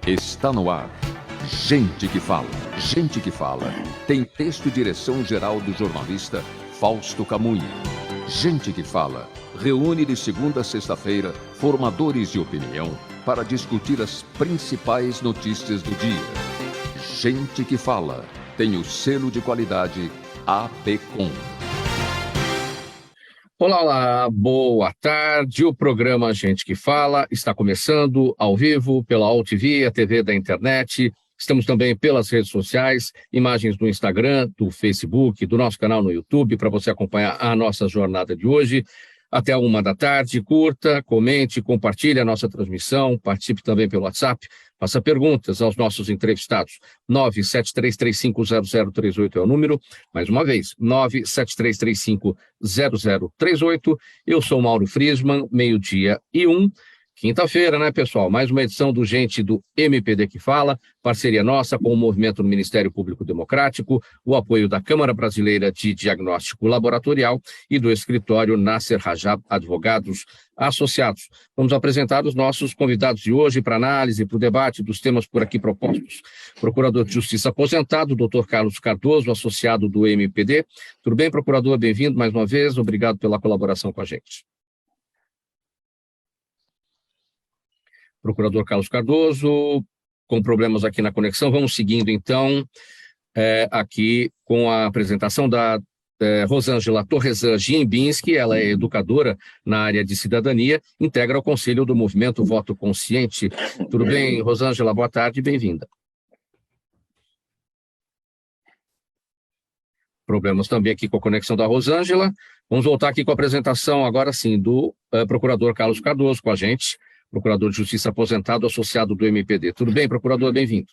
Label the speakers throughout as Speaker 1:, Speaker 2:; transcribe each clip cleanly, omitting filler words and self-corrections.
Speaker 1: Está no ar. Gente que fala. Gente que fala. Tem texto e direção geral do jornalista Fausto Camunha. Gente que fala. Reúne de segunda a sexta-feira formadores de opinião para discutir as principais notícias do dia. Gente que fala. Tem o selo de qualidade APCOM.
Speaker 2: Olá, olá, boa tarde. O programa Gente que Fala está começando ao vivo pela AltV, a TV da internet. Estamos também pelas redes sociais, imagens do Instagram, do Facebook, do nosso canal no YouTube, para você acompanhar a nossa jornada de hoje. Até 13h, curta, comente, compartilhe a nossa transmissão, participe também pelo WhatsApp, faça perguntas aos nossos entrevistados. 973350038 é o número, mais uma vez, 973350038. Eu sou Mauro Friesman, 12:01. Quinta-feira, né, pessoal? Mais uma edição do Gente do MPD que Fala, parceria nossa com o movimento do Ministério Público Democrático, o apoio da Câmara Brasileira de Diagnóstico Laboratorial e do escritório Nasser Rajab Advogados Associados. Vamos apresentar os nossos convidados de hoje para análise, para o debate dos temas por aqui propostos. Procurador de Justiça aposentado, Dr. Carlos Cardoso, associado do MPD. Tudo bem, procurador? Bem-vindo mais uma vez. Obrigado pela colaboração com a gente. Procurador Carlos Cardoso, com problemas aqui na conexão. Vamos seguindo, então, aqui com a apresentação da Rosângela Torresan Gimbinski. Ela é educadora na área de cidadania, integra o Conselho do Movimento Voto Consciente. Tudo bem, Rosângela? Boa tarde, bem-vinda. Problemas também aqui com a conexão da Rosângela. Vamos voltar aqui com a apresentação, agora sim, do procurador Carlos Cardoso com a gente. Procurador de Justiça aposentado, associado do MPD. Tudo bem, procurador? Bem-vindo.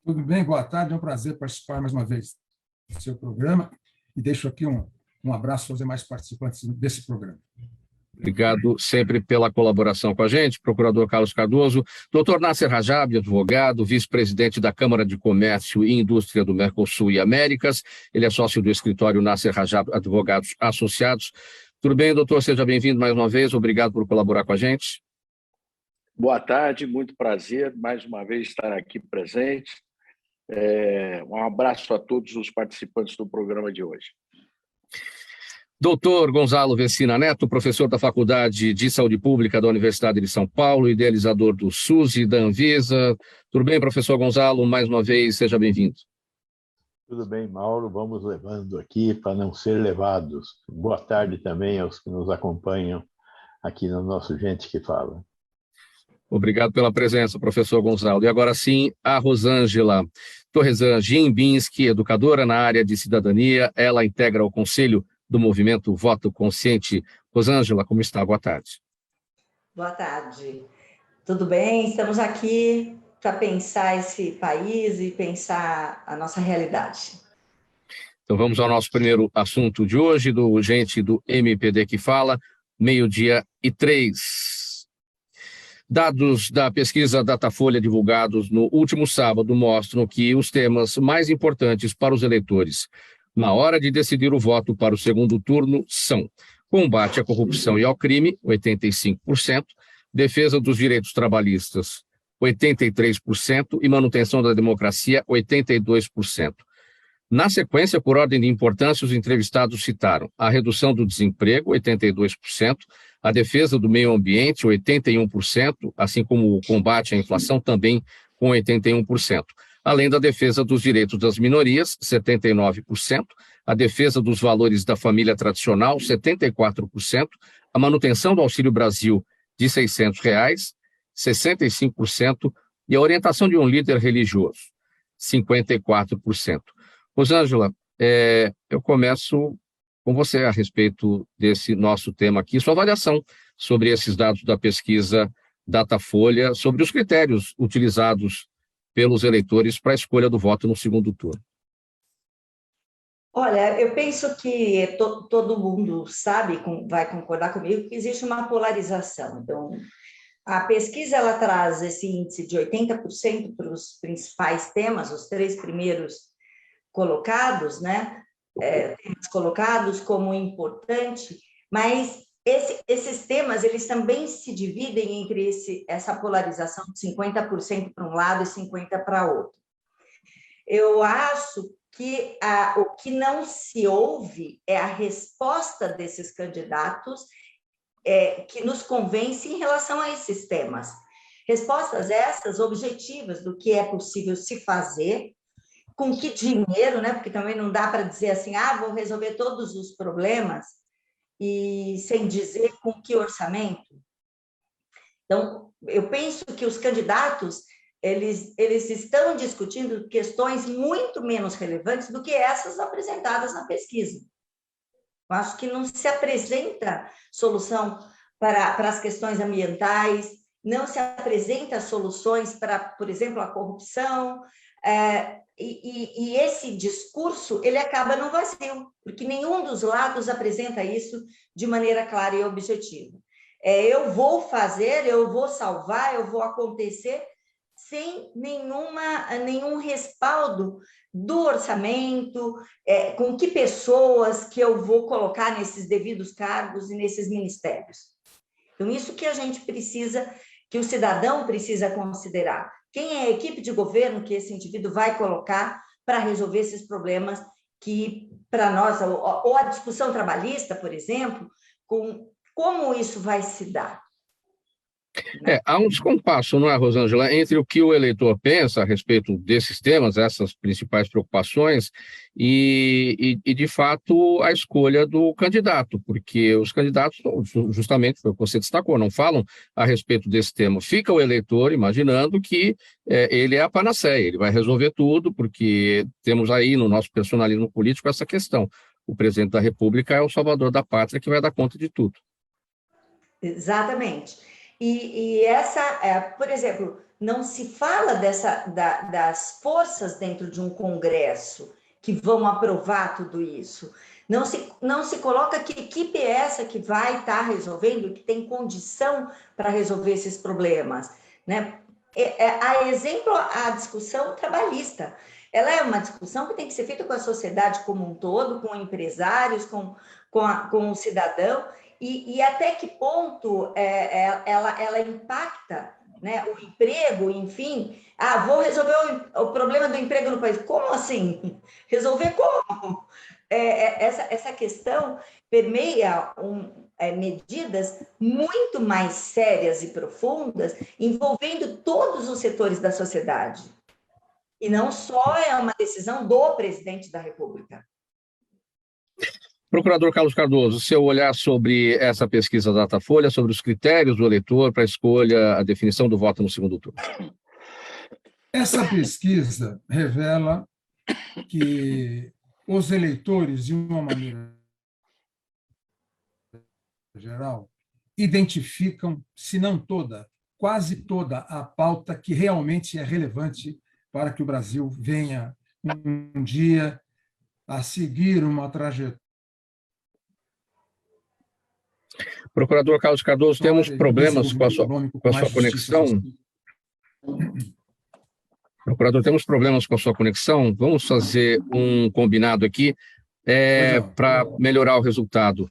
Speaker 3: Tudo bem, boa tarde. É um prazer participar mais uma vez do seu programa e deixo aqui um abraço aos demais participantes desse programa.
Speaker 2: Obrigado sempre pela colaboração com a gente, procurador Carlos Cardoso. Doutor Nasser Rajab, advogado, vice-presidente da Câmara de Comércio e Indústria do Mercosul e Américas. Ele é sócio do escritório Nasser Rajab Advogados Associados. Tudo bem, doutor? Seja bem-vindo mais uma vez. Obrigado por colaborar com a gente.
Speaker 4: Boa tarde, muito prazer mais uma vez estar aqui presente. Um abraço a todos os participantes do programa de hoje.
Speaker 2: Doutor Gonzalo Vecina Neto, professor da Faculdade de Saúde Pública da Universidade de São Paulo, idealizador do SUS e da Anvisa. Tudo bem, professor Gonzalo? Mais uma vez, seja bem-vindo.
Speaker 5: Tudo bem, Mauro, vamos levando aqui para não ser levados. Boa tarde também aos que nos acompanham aqui no nosso Gente que Fala.
Speaker 2: Obrigado pela presença, professor Gonzalo. E agora sim, a Rosângela Torresan Gimbinski, educadora na área de cidadania. Ela integra o Conselho do Movimento Voto Consciente. Rosângela, como está? Boa tarde.
Speaker 6: Boa tarde. Tudo bem? Estamos aqui para pensar esse país e pensar a nossa realidade.
Speaker 2: Então vamos ao nosso primeiro assunto de hoje, do Gente do MPD que Fala, 12:03. Dados da pesquisa Datafolha divulgados no último sábado mostram que os temas mais importantes para os eleitores na hora de decidir o voto para o segundo turno são combate à corrupção e ao crime, 85%, defesa dos direitos trabalhistas, 83%, e manutenção da democracia, 82%. Na sequência, por ordem de importância, os entrevistados citaram a redução do desemprego, 82%, a defesa do meio ambiente, 81%, assim como o combate à inflação, também com 81%, além da defesa dos direitos das minorias, 79%, a defesa dos valores da família tradicional, 74%, a manutenção do Auxílio Brasil de R$ 600, 65%, e a orientação de um líder religioso, 54%. Rosângela, eu começo com você a respeito desse nosso tema aqui, sua avaliação sobre esses dados da pesquisa Datafolha, sobre os critérios utilizados pelos eleitores para a escolha do voto no segundo turno.
Speaker 6: Olha, eu penso que todo mundo sabe, vai concordar comigo, que existe uma polarização. Então, a pesquisa ela traz esse índice de 80% para os principais temas, os 3 primeiros colocados, né? Temas colocados como importante, mas esses temas, eles também se dividem entre essa polarização de 50% para um lado e 50% para outro. Eu acho que o que não se ouve é a resposta desses candidatos que nos convence em relação a esses temas. Respostas essas objetivas do que é possível se fazer, com que dinheiro, né? Porque também não dá para dizer assim, vou resolver todos os problemas, e sem dizer com que orçamento. Então, eu penso que os candidatos eles estão discutindo questões muito menos relevantes do que essas apresentadas na pesquisa. Eu acho que não se apresenta solução para as questões ambientais, não se apresenta soluções para, por exemplo, a corrupção, e esse discurso ele acaba no vazio, porque nenhum dos lados apresenta isso de maneira clara e objetiva. Eu vou fazer, eu vou salvar, eu vou acontecer, sem nenhum respaldo do orçamento, com que pessoas que eu vou colocar nesses devidos cargos e nesses ministérios. Então, isso que a gente precisa, que o cidadão precisa considerar. Quem é a equipe de governo que esse indivíduo vai colocar para resolver esses problemas que, para nós, ou a discussão trabalhista, por exemplo, como isso vai se dar?
Speaker 2: Há um descompasso, não é, Rosângela, entre o que o eleitor pensa a respeito desses temas, essas principais preocupações, e de fato, a escolha do candidato, porque os candidatos, justamente, foi o que você destacou, não falam a respeito desse tema. Fica o eleitor imaginando que ele é a panaceia, ele vai resolver tudo, porque temos aí no nosso personalismo político essa questão. O presidente da República é o salvador da pátria que vai dar conta de tudo.
Speaker 6: Exatamente. E essa, por exemplo, não se fala das forças dentro de um congresso que vão aprovar tudo isso. Não se coloca que equipe é essa que vai estar resolvendo, que tem condição para resolver esses problemas, né? A exemplo, a discussão trabalhista. Ela é uma discussão que tem que ser feita com a sociedade como um todo, com empresários, com o cidadão, e até que ponto ela impacta, né, o emprego, enfim. Vou resolver o problema do emprego no país. Como assim? Resolver como? Essa questão permeia medidas muito mais sérias e profundas, envolvendo todos os setores da sociedade. E não só é uma decisão do presidente da República.
Speaker 2: Procurador Carlos Cardoso, seu olhar sobre essa pesquisa Datafolha, sobre os critérios do eleitor para a escolha, a definição do voto no segundo turno.
Speaker 3: Essa pesquisa revela que os eleitores, de uma maneira geral, identificam, se não toda, quase toda a pauta que realmente é relevante para que o Brasil venha um dia a seguir uma trajetória.
Speaker 2: Procurador Carlos Cardoso, temos problemas com a sua conexão. Procurador, temos problemas com a sua conexão. Vamos fazer um combinado aqui para melhorar o resultado.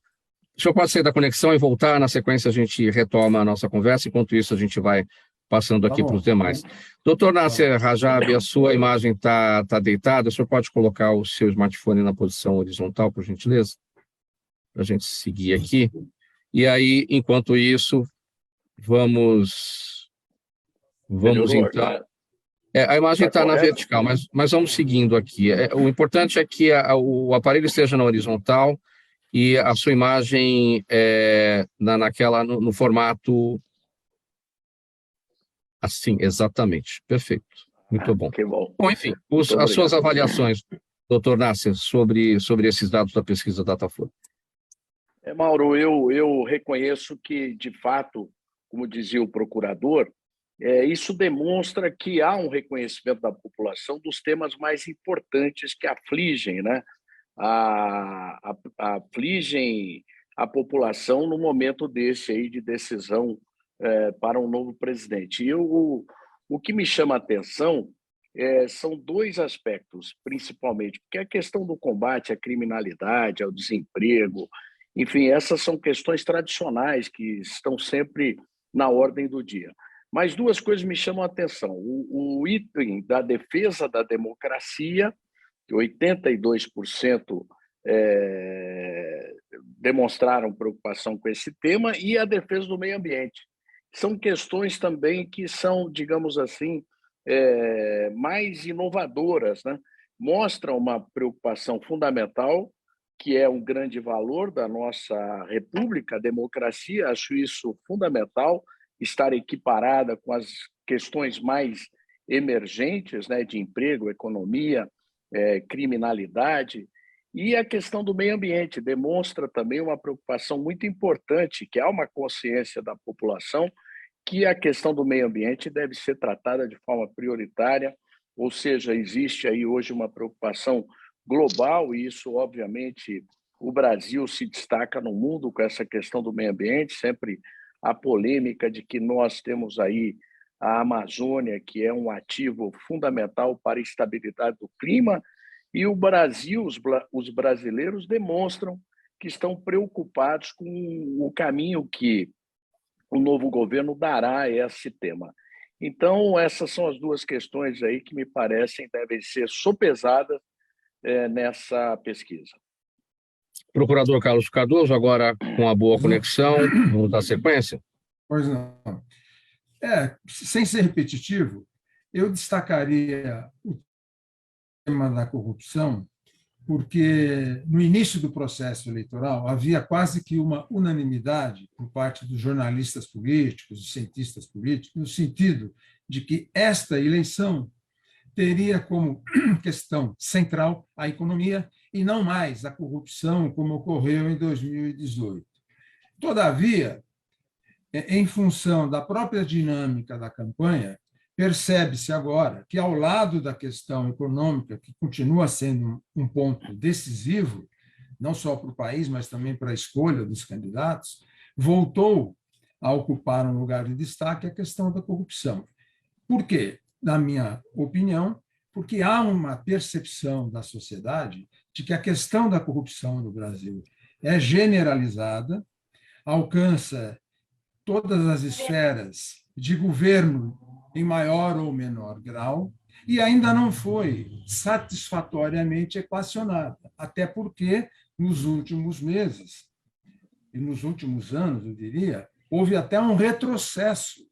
Speaker 2: O senhor pode sair da conexão e voltar, na sequência a gente retoma a nossa conversa, enquanto isso a gente vai passando aqui para os demais. Doutor Nasser Rajab, a sua imagem está deitada, o senhor pode colocar o seu smartphone na posição horizontal, por gentileza? Para a gente seguir aqui. E aí, enquanto isso, vamos então... a imagem está na vertical, mas vamos seguindo aqui. O importante é que o aparelho esteja na horizontal e a sua imagem no formato assim, exatamente. Perfeito. Muito bom.
Speaker 4: Que bom.
Speaker 2: Bom, enfim, as suas avaliações, doutor Nasser, sobre esses dados da pesquisa Datafolha.
Speaker 4: Mauro, eu reconheço que, de fato, como dizia o procurador, isso demonstra que há um reconhecimento da população dos temas mais importantes que afligem, né? Afligem a população no momento desse aí de decisão para um novo presidente. E o que me chama a atenção são dois aspectos, principalmente, porque a questão do combate à criminalidade, ao desemprego Enfim, essas são questões tradicionais que estão sempre na ordem do dia. Mas duas coisas me chamam a atenção. O item da defesa da democracia, que 82% demonstraram preocupação com esse tema, e a defesa do meio ambiente. São questões também que são, digamos assim, mais inovadoras, né? Mostram uma preocupação fundamental, que é um grande valor da nossa república, a democracia. Acho isso fundamental, estar equiparada com as questões mais emergentes, né, de emprego, economia, criminalidade. E a questão do meio ambiente demonstra também uma preocupação muito importante, que há uma consciência da população que a questão do meio ambiente deve ser tratada de forma prioritária, ou seja, existe aí hoje uma preocupação global, e isso, obviamente, o Brasil se destaca no mundo com essa questão do meio ambiente. Sempre a polêmica de que nós temos aí a Amazônia, que é um ativo fundamental para a estabilidade do clima, e o Brasil, os brasileiros demonstram que estão preocupados com o caminho que o novo governo dará a esse tema. Então, essas são as duas questões aí que me parecem devem ser sopesadas nessa pesquisa.
Speaker 2: Procurador Carlos Cardoso, agora com a boa conexão, vamos dar sequência?
Speaker 3: Pois não. Sem ser repetitivo, eu destacaria o tema da corrupção, porque no início do processo eleitoral havia quase que uma unanimidade por parte dos jornalistas políticos, dos cientistas políticos, no sentido de que esta eleição teria como questão central a economia e não mais a corrupção, como ocorreu em 2018. Todavia, em função da própria dinâmica da campanha, percebe-se agora que, ao lado da questão econômica, que continua sendo um ponto decisivo, não só para o país, mas também para a escolha dos candidatos, voltou a ocupar um lugar de destaque a questão da corrupção. Por quê? Na minha opinião, porque há uma percepção da sociedade de que a questão da corrupção no Brasil é generalizada, alcança todas as esferas de governo em maior ou menor grau, e ainda não foi satisfatoriamente equacionada, até porque, nos últimos meses, e nos últimos anos, eu diria, houve até um retrocesso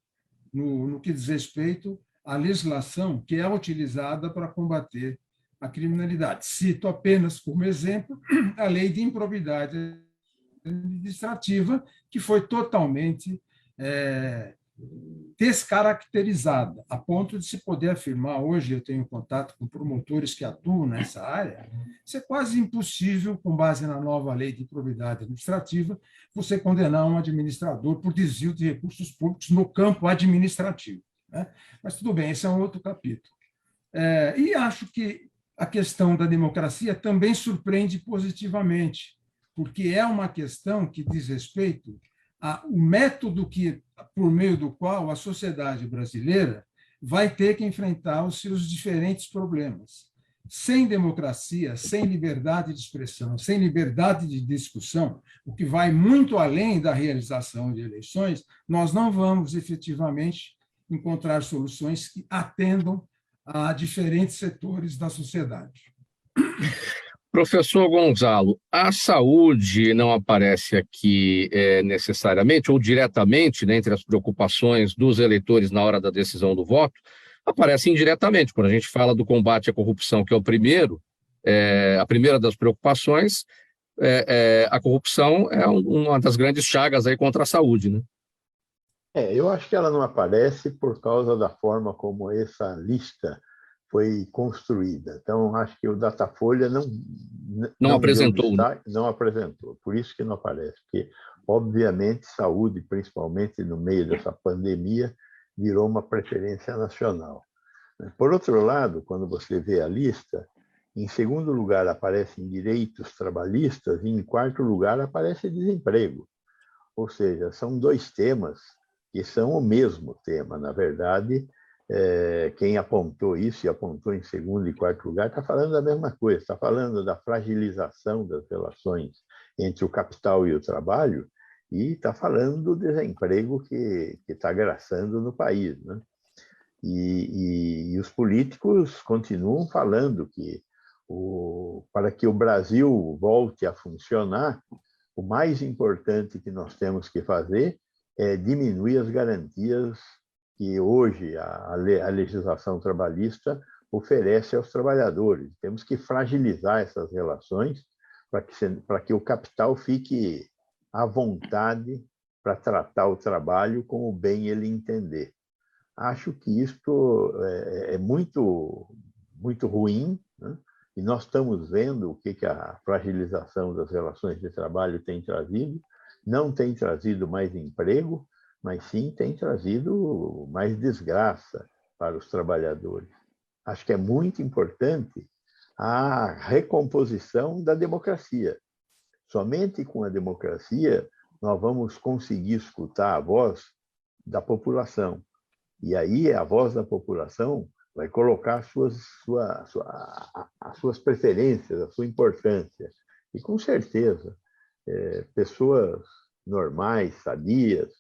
Speaker 3: no que diz respeito à legislação que é utilizada para combater a criminalidade. Cito apenas como exemplo a lei de improbidade administrativa, que foi totalmente descaracterizada, a ponto de se poder afirmar, hoje eu tenho contato com promotores que atuam nessa área, isso é quase impossível, com base na nova lei de improbidade administrativa, você condenar um administrador por desvio de recursos públicos no campo administrativo, né? Mas tudo bem, esse é um outro capítulo. E acho que a questão da democracia também surpreende positivamente, porque é uma questão que diz respeito ao método por meio do qual a sociedade brasileira vai ter que enfrentar os seus diferentes problemas. Sem democracia, sem liberdade de expressão, sem liberdade de discussão, o que vai muito além da realização de eleições, nós não vamos efetivamente encontrar soluções que atendam a diferentes setores da sociedade.
Speaker 2: Professor Gonzalo, a saúde não aparece aqui necessariamente ou diretamente, né, entre as preocupações dos eleitores na hora da decisão do voto, aparece indiretamente. Quando a gente fala do combate à corrupção, que é a primeira das preocupações, a corrupção é uma das grandes chagas aí contra a saúde, né?
Speaker 5: Eu acho que ela não aparece por causa da forma como essa lista foi construída. Então, acho que o Datafolha não
Speaker 2: apresentou,
Speaker 5: destaque, não apresentou. Por isso que não aparece, porque, obviamente, saúde, principalmente no meio dessa pandemia, virou uma preferência nacional. Por outro lado, quando você vê a lista, em segundo lugar aparecem direitos trabalhistas e, em quarto lugar, aparece desemprego. Ou seja, são dois temas que são o mesmo tema. Na verdade, quem apontou isso e apontou em segundo e quarto lugar está falando da mesma coisa, está falando da fragilização das relações entre o capital e o trabalho, e está falando do desemprego que está graçando no país, né? E os políticos continuam falando que para que o Brasil volte a funcionar, o mais importante que nós temos que fazer é diminuir as garantias que hoje a legislação trabalhista oferece aos trabalhadores. Temos que fragilizar essas relações para que o capital fique à vontade para tratar o trabalho como bem ele entender. Acho que isto é muito, muito ruim, né? E nós estamos vendo o que a fragilização das relações de trabalho tem trazido. Não tem trazido mais emprego, mas sim tem trazido mais desgraça para os trabalhadores. Acho que é muito importante a recomposição da democracia. Somente com a democracia nós vamos conseguir escutar a voz da população. E aí a voz da população vai colocar as suas preferências, a sua importância. E, com certeza, pessoas normais, sabias,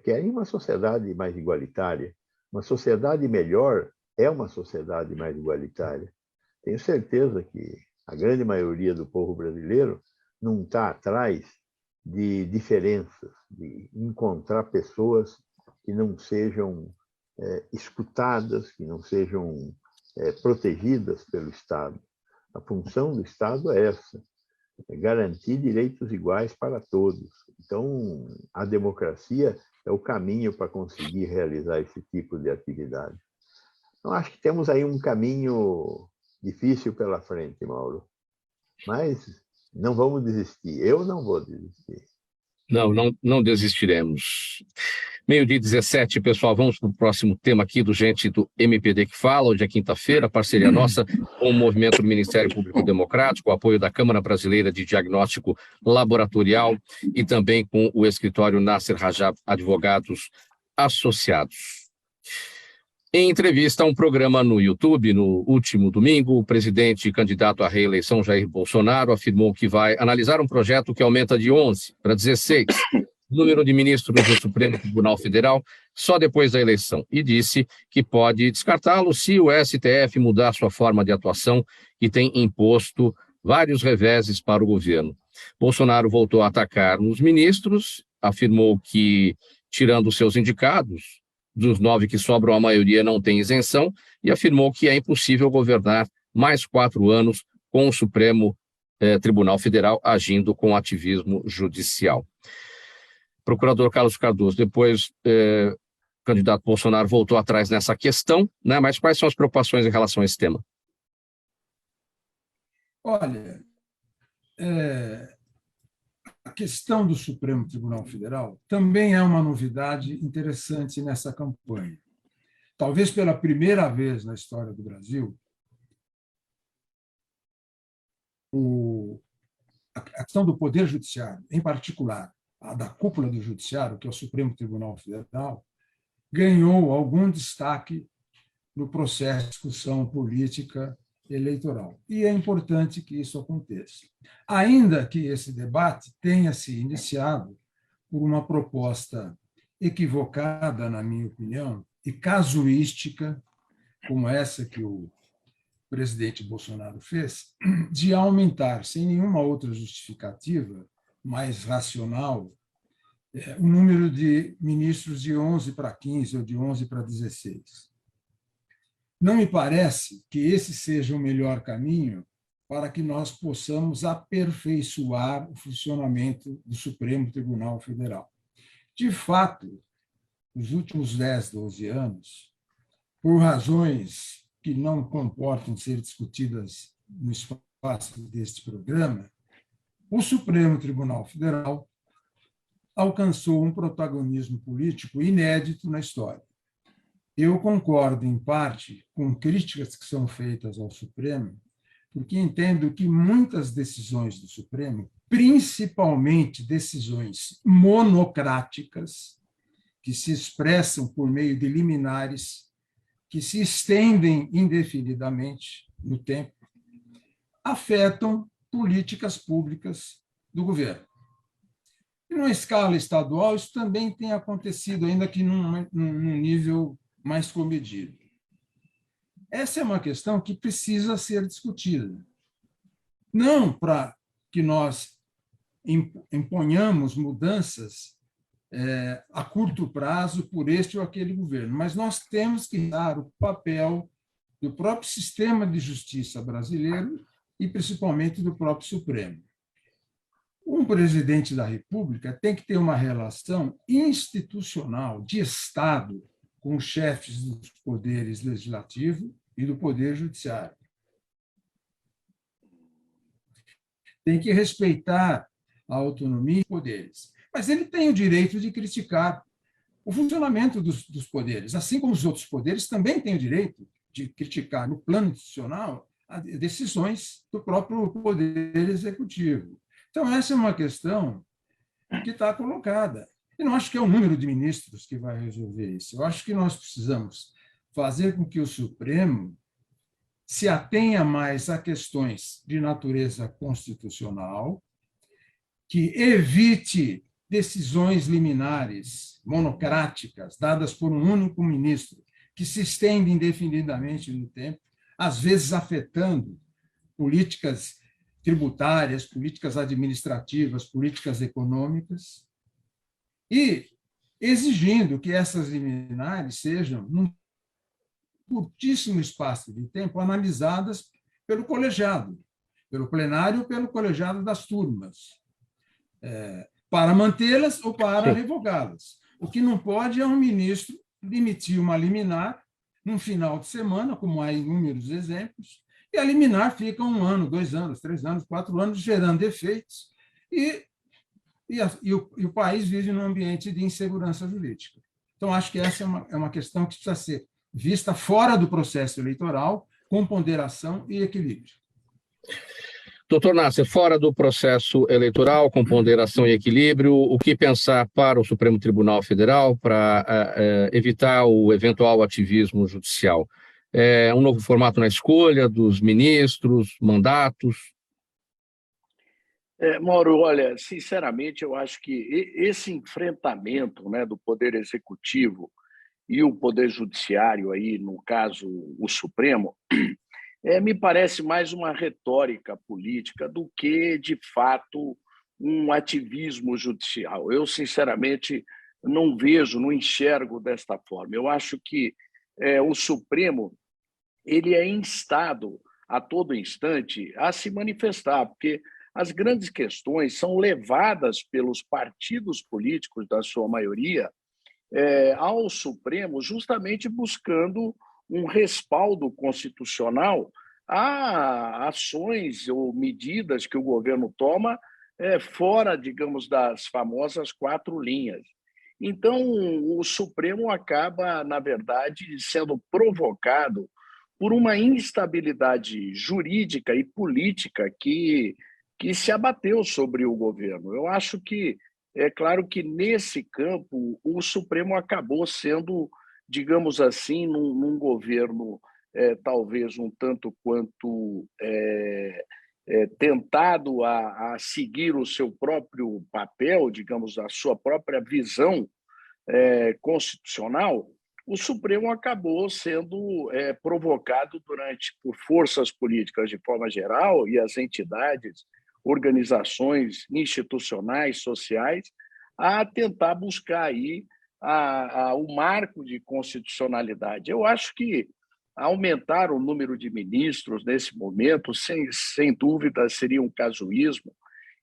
Speaker 5: querem uma sociedade mais igualitária. Uma sociedade melhor é uma sociedade mais igualitária. Tenho certeza que a grande maioria do povo brasileiro não está atrás de diferenças, de encontrar pessoas que não sejam escutadas, que não sejam protegidas pelo Estado. A função do Estado é essa, é garantir direitos iguais para todos. Então, a democracia é o caminho para conseguir realizar esse tipo de atividade. Então, acho que temos aí um caminho difícil pela frente, Mauro, mas não vamos desistir. Eu não vou desistir.
Speaker 2: Não desistiremos. 12h17, pessoal, vamos para o próximo tema aqui do Gente do MPD que Fala. Hoje é quinta-feira, parceria nossa com o Movimento do Ministério Público Democrático, o apoio da Câmara Brasileira de Diagnóstico Laboratorial e também com o escritório Nasser Rajab Advogados Associados. Em entrevista a um programa no YouTube, no último domingo, o presidente e candidato à reeleição Jair Bolsonaro afirmou que vai analisar um projeto que aumenta de 11 para 16 o número de ministros do Supremo Tribunal Federal só depois da eleição e disse que pode descartá-lo se o STF mudar sua forma de atuação e tem imposto vários reveses para o governo. Bolsonaro voltou a atacar nos ministros, afirmou que, tirando seus indicados, dos 9 que sobram, a maioria não tem isenção, e afirmou que é impossível governar mais 4 anos com o Supremo Tribunal Federal agindo com ativismo judicial. Procurador Carlos Cardoso, depois o candidato Bolsonaro voltou atrás nessa questão, né? Mas quais são as preocupações em relação a esse tema?
Speaker 3: Olha, a questão do Supremo Tribunal Federal também é uma novidade interessante nessa campanha. Talvez pela primeira vez na história do Brasil, a questão do Poder Judiciário, em particular, a da cúpula do Judiciário, que é o Supremo Tribunal Federal, ganhou algum destaque no processo de discussão política eleitoral. E é importante que isso aconteça. Ainda que esse debate tenha se iniciado por uma proposta equivocada, na minha opinião, e casuística, como essa que o presidente Bolsonaro fez, de aumentar, sem nenhuma outra justificativa mais racional, o número de ministros de 11 para 15 ou de 11 para 16. Não me parece que esse seja o melhor caminho para que nós possamos aperfeiçoar o funcionamento do Supremo Tribunal Federal. De fato, nos últimos 10, 12 anos, por razões que não comportam ser discutidas no espaço deste programa, o Supremo Tribunal Federal alcançou um protagonismo político inédito na história. Eu concordo, em parte, com críticas que são feitas ao Supremo, porque entendo que muitas decisões do Supremo, principalmente decisões monocráticas, que se expressam por meio de liminares, que se estendem indefinidamente no tempo, afetam políticas públicas do governo. E, numa escala estadual, isso também tem acontecido, ainda que num nível mais comedido. Essa é uma questão que precisa ser discutida. Não para que nós imponhamos mudanças a curto prazo por este ou aquele governo, mas nós temos que dar o papel do próprio sistema de justiça brasileiro e, principalmente, do próprio Supremo. Um presidente da República tem que ter uma relação institucional de Estado com os chefes dos poderes legislativo e do poder judiciário. Tem que respeitar a autonomia dos poderes. Mas ele tem o direito de criticar o funcionamento dos poderes, assim como os outros poderes também têm o direito de criticar, no plano institucional, as decisões do próprio poder executivo. Então, essa é uma questão que está colocada. E não acho que é o número de ministros que vai resolver isso. Eu acho que nós precisamos fazer com que o Supremo se atenha mais a questões de natureza constitucional, que evite decisões liminares, monocráticas, dadas por um único ministro, que se estendem indefinidamente no tempo, às vezes afetando políticas tributárias, políticas administrativas, políticas econômicas, e exigindo que essas liminares sejam, num curtíssimo espaço de tempo, analisadas pelo colegiado, pelo plenário ou pelo colegiado das turmas, para mantê-las ou para revogá-las. O que não pode é um ministro demitir uma liminar num final de semana, como há inúmeros exemplos, e a liminar fica 1 ano, 2 anos, 3 anos, 4 anos, gerando efeitos, e o país vive num ambiente de insegurança jurídica. Então, acho que essa é uma questão que precisa ser vista fora do processo eleitoral, com ponderação e equilíbrio.
Speaker 2: Doutor Nasser, fora do processo eleitoral, com ponderação e equilíbrio, o que pensar para o Supremo Tribunal Federal para evitar o eventual ativismo judicial? Um novo formato na escolha dos ministros, mandatos?
Speaker 4: Mauro, olha, sinceramente, eu acho que esse enfrentamento, né, do Poder Executivo e o Poder Judiciário, aí, no caso, o Supremo, me parece mais uma retórica política do que, de fato, um ativismo judicial. Eu, sinceramente, não vejo, não enxergo desta forma. Eu acho que o Supremo ele é instado a todo instante a se manifestar, porque as grandes questões são levadas pelos partidos políticos, da sua maioria, ao Supremo, justamente buscando um respaldo constitucional a ações ou medidas que o governo toma fora, digamos, das famosas 4 linhas. Então, o Supremo acaba, na verdade, sendo provocado por uma instabilidade jurídica e política que se abateu sobre o governo. Eu acho que, é claro que nesse campo, o Supremo acabou sendo, digamos assim, num governo talvez um tanto quanto tentado a seguir o seu próprio papel, digamos, a sua própria visão constitucional. O Supremo acabou sendo provocado por forças políticas de forma geral e as entidades, organizações institucionais, sociais, a tentar buscar aí o marco de constitucionalidade. Eu acho que aumentar o número de ministros nesse momento, sem dúvida, seria um casuísmo,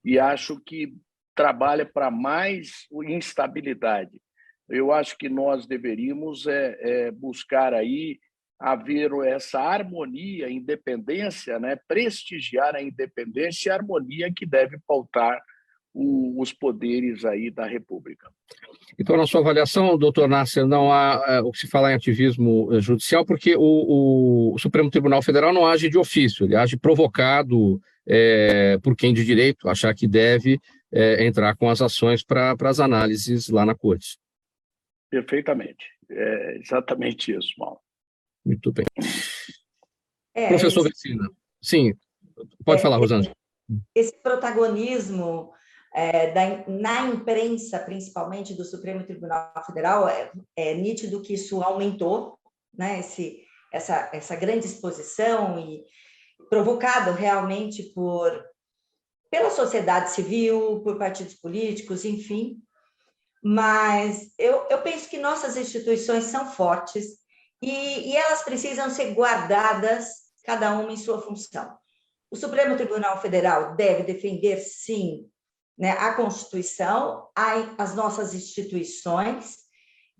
Speaker 4: e acho que trabalha para mais instabilidade. Eu acho que nós deveríamos buscar aí haver essa harmonia, independência, né? Prestigiar a independência e a harmonia que deve pautar os poderes aí da República.
Speaker 2: Então, na sua avaliação, doutor Nasser, não há o que se falar em ativismo judicial, porque o Supremo Tribunal Federal não age de ofício, ele age provocado por quem de direito achar que deve entrar com as ações para as análises lá na Corte.
Speaker 4: Perfeitamente. É exatamente isso, Mauro.
Speaker 2: Muito bem. Professor Vecina. Sim, pode falar, Rosângela.
Speaker 6: Esse protagonismo na imprensa, principalmente do Supremo Tribunal Federal, é nítido que isso aumentou, né, essa grande exposição, e provocado realmente pela sociedade civil, por partidos políticos, enfim. Mas eu penso que nossas instituições são fortes e elas precisam ser guardadas, cada uma em sua função. O Supremo Tribunal Federal deve defender, sim, né, a Constituição, as nossas instituições,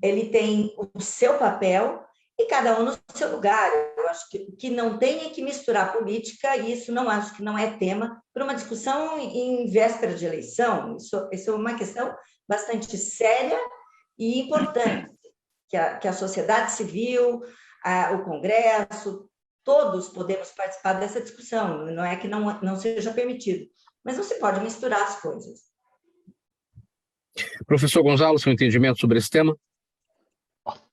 Speaker 6: ele tem o seu papel e cada um no seu lugar. Eu acho que não tem é que misturar política, e isso acho que não é tema para uma discussão em véspera de eleição. Isso é uma questão bastante séria e importante, que a sociedade civil, o Congresso, todos podemos participar dessa discussão. Não é que não seja permitido, mas não se pode misturar as coisas.
Speaker 2: Professor Gonzalo, seu entendimento sobre esse tema?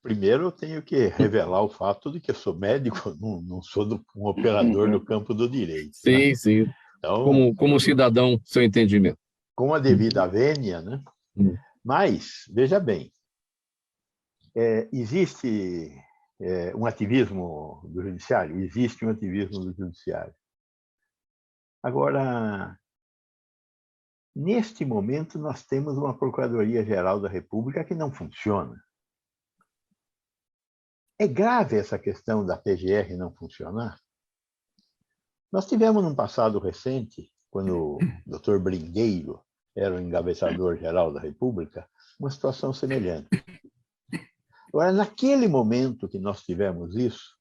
Speaker 5: Primeiro, eu tenho que revelar o fato de que eu sou médico, não sou um operador no campo do direito.
Speaker 2: Sim,
Speaker 5: né?
Speaker 2: sim.
Speaker 5: Então,
Speaker 2: como cidadão, seu entendimento.
Speaker 5: Com a devida vênia, né? Mas, veja bem, existe um ativismo do judiciário? Existe um ativismo do judiciário. Agora, neste momento, nós temos uma Procuradoria-Geral da República que não funciona. É grave essa questão da PGR não funcionar? Nós tivemos, num passado recente, quando o Dr. Bringueiro era o engavetador-geral da República, uma situação semelhante. Agora, naquele momento que nós tivemos isso,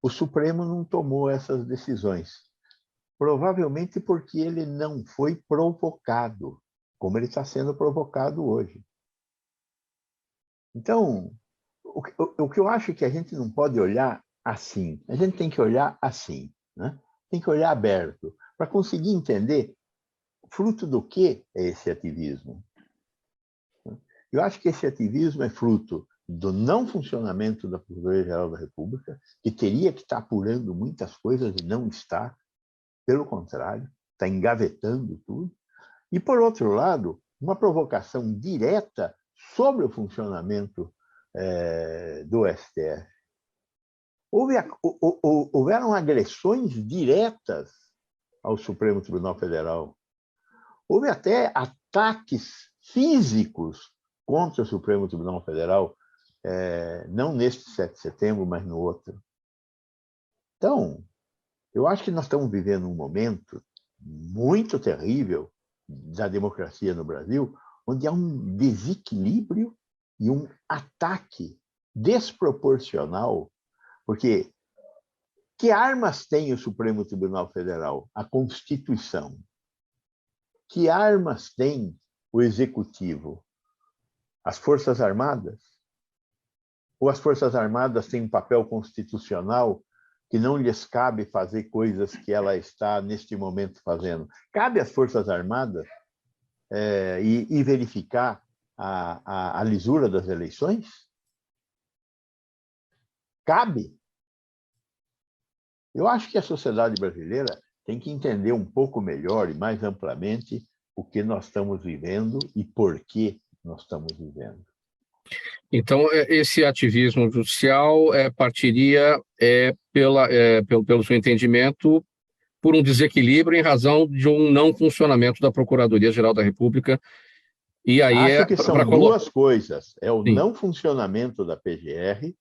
Speaker 5: o Supremo não tomou essas decisões. Provavelmente porque ele não foi provocado, como ele está sendo provocado hoje. Então, o que eu acho que a gente não pode olhar assim, a gente tem que olhar assim, né? Tem que olhar aberto, para conseguir entender fruto do que é esse ativismo. Eu acho que esse ativismo é fruto do não funcionamento da Procuradoria-Geral da República, que teria que estar apurando muitas coisas e não está, pelo contrário, está engavetando tudo. E, por outro lado, uma provocação direta sobre o funcionamento do STF. Houveram agressões diretas ao Supremo Tribunal Federal. Houve até ataques físicos contra o Supremo Tribunal Federal, não neste 7 de setembro, mas no outro. Então, eu acho que nós estamos vivendo um momento muito terrível da democracia no Brasil, onde há um desequilíbrio e um ataque desproporcional, porque que armas tem o Supremo Tribunal Federal? A Constituição. Que armas tem o Executivo? As Forças Armadas? Ou as Forças Armadas têm um papel constitucional que não lhes cabe fazer coisas que ela está, neste momento, fazendo? Cabe às Forças Armadas e verificar a lisura das eleições? Cabe? Eu acho que a sociedade brasileira tem que entender um pouco melhor e mais amplamente o que nós estamos vivendo e por que nós estamos vivendo.
Speaker 2: Então, esse ativismo judicial partiria, pelo seu entendimento, por um desequilíbrio em razão de um não funcionamento da Procuradoria-Geral da República. E aí
Speaker 5: acho que são duas coisas. É o não funcionamento da PGR,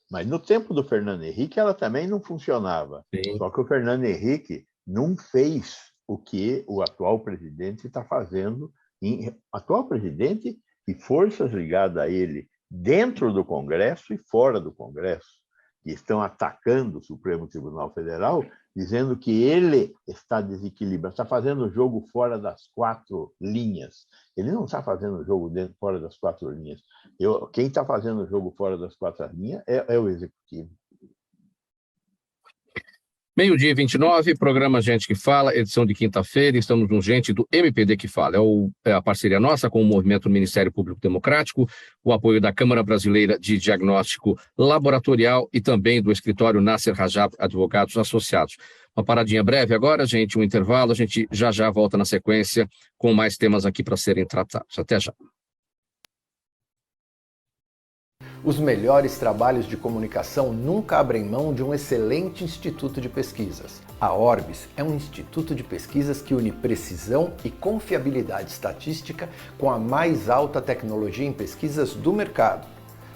Speaker 5: mas no tempo do Fernando Henrique ela também não funcionava. Sim. Só que o Fernando Henrique não fez o que o atual presidente está fazendo. Atual presidente e forças ligadas a ele dentro do Congresso e fora do Congresso, que estão atacando o Supremo Tribunal Federal, dizendo que ele está desequilibrado, está fazendo o jogo fora das 4 linhas. Ele não está fazendo o jogo fora das 4 linhas. Quem está fazendo o jogo fora das 4 linhas é o Executivo.
Speaker 2: Meio-dia e 29, programa Gente que Fala, edição de quinta-feira. Estamos no Gente do MPD que Fala. É a parceria nossa com o Movimento Ministério Público Democrático, o apoio da Câmara Brasileira de Diagnóstico Laboratorial e também do escritório Nasser Rajab Advogados Associados. Uma paradinha breve agora, gente, um intervalo. A gente já volta na sequência com mais temas aqui para serem tratados. Até já.
Speaker 7: Os melhores trabalhos de comunicação nunca abrem mão de um excelente instituto de pesquisas. A Orbis é um instituto de pesquisas que une precisão e confiabilidade estatística com a mais alta tecnologia em pesquisas do mercado.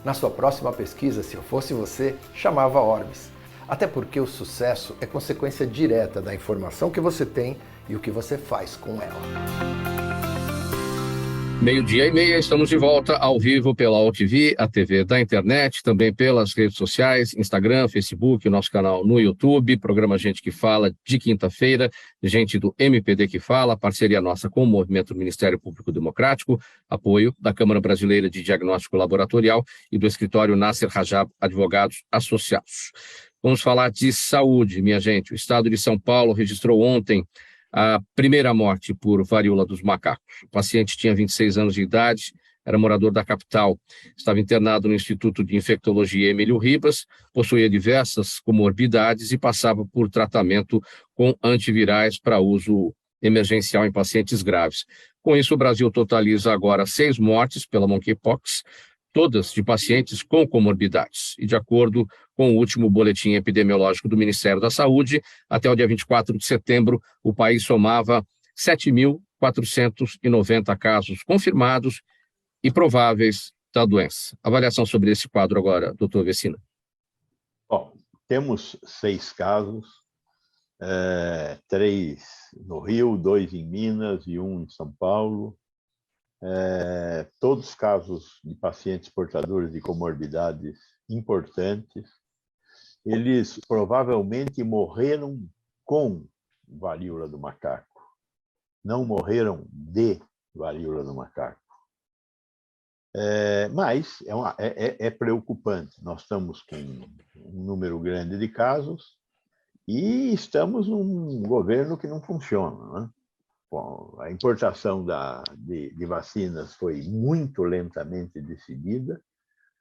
Speaker 7: Na sua próxima pesquisa, se eu fosse você, chamava Orbis. Até porque o sucesso é consequência direta da informação que você tem e o que você faz com ela.
Speaker 2: Meio-dia e meia, estamos de volta ao vivo pela OTV, a TV da internet, também pelas redes sociais, Instagram, Facebook, o nosso canal no YouTube, programa Gente que Fala de quinta-feira, gente do MPD que Fala, parceria nossa com o Movimento Ministério Público Democrático, apoio da Câmara Brasileira de Diagnóstico Laboratorial e do escritório Nasser Rajab Advogados Associados. Vamos falar de saúde, minha gente. O estado de São Paulo registrou ontem a primeira morte por varíola dos macacos. O paciente tinha 26 anos de idade, era morador da capital, estava internado no Instituto de Infectologia Emílio Ribas, possuía diversas comorbidades e passava por tratamento com antivirais para uso emergencial em pacientes graves. Com isso, o Brasil totaliza agora 6 mortes pela monkeypox, todas de pacientes com comorbidades. E de acordo com o último boletim epidemiológico do Ministério da Saúde, até o dia 24 de setembro, o país somava 7.490 casos confirmados e prováveis da doença. Avaliação sobre esse quadro agora, doutor Vecina.
Speaker 5: Bom, temos 6 casos, 3 no Rio, 2 em Minas e 1 em São Paulo. Todos casos de pacientes portadores de comorbidades importantes. Eles provavelmente morreram com varíola do macaco, não morreram de varíola do macaco. Mas é preocupante. Nós estamos com um número grande de casos e estamos num governo que não funciona, né? Bom, a importação de vacinas foi muito lentamente decidida.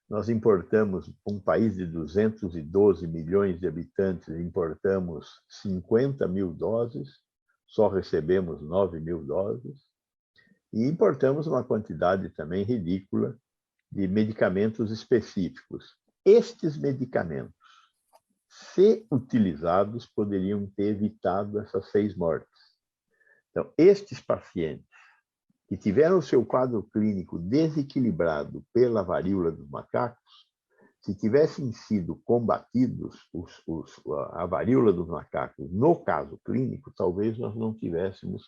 Speaker 5: Nós importamos, um país de 212 milhões de habitantes, importamos 50 mil doses, só recebemos 9 mil doses, e importamos uma quantidade também ridícula de medicamentos específicos. Estes medicamentos, se utilizados, poderiam ter evitado essas 6 mortes. Então, estes pacientes que tiveram o seu quadro clínico desequilibrado pela varíola dos macacos, se tivessem sido combatidos a varíola dos macacos no caso clínico, talvez nós não tivéssemos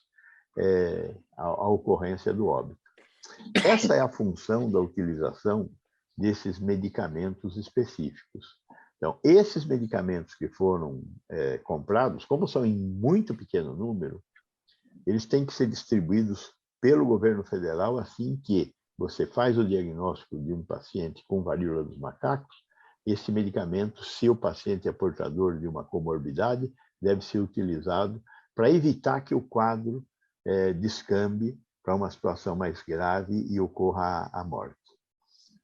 Speaker 5: a ocorrência do óbito. Essa é a função da utilização desses medicamentos específicos. Então, esses medicamentos que foram comprados, como são em muito pequeno número, eles têm que ser distribuídos pelo governo federal assim que você faz o diagnóstico de um paciente com varíola dos macacos, esse medicamento, se o paciente é portador de uma comorbidade, deve ser utilizado para evitar que o quadro descambe para uma situação mais grave e ocorra a morte.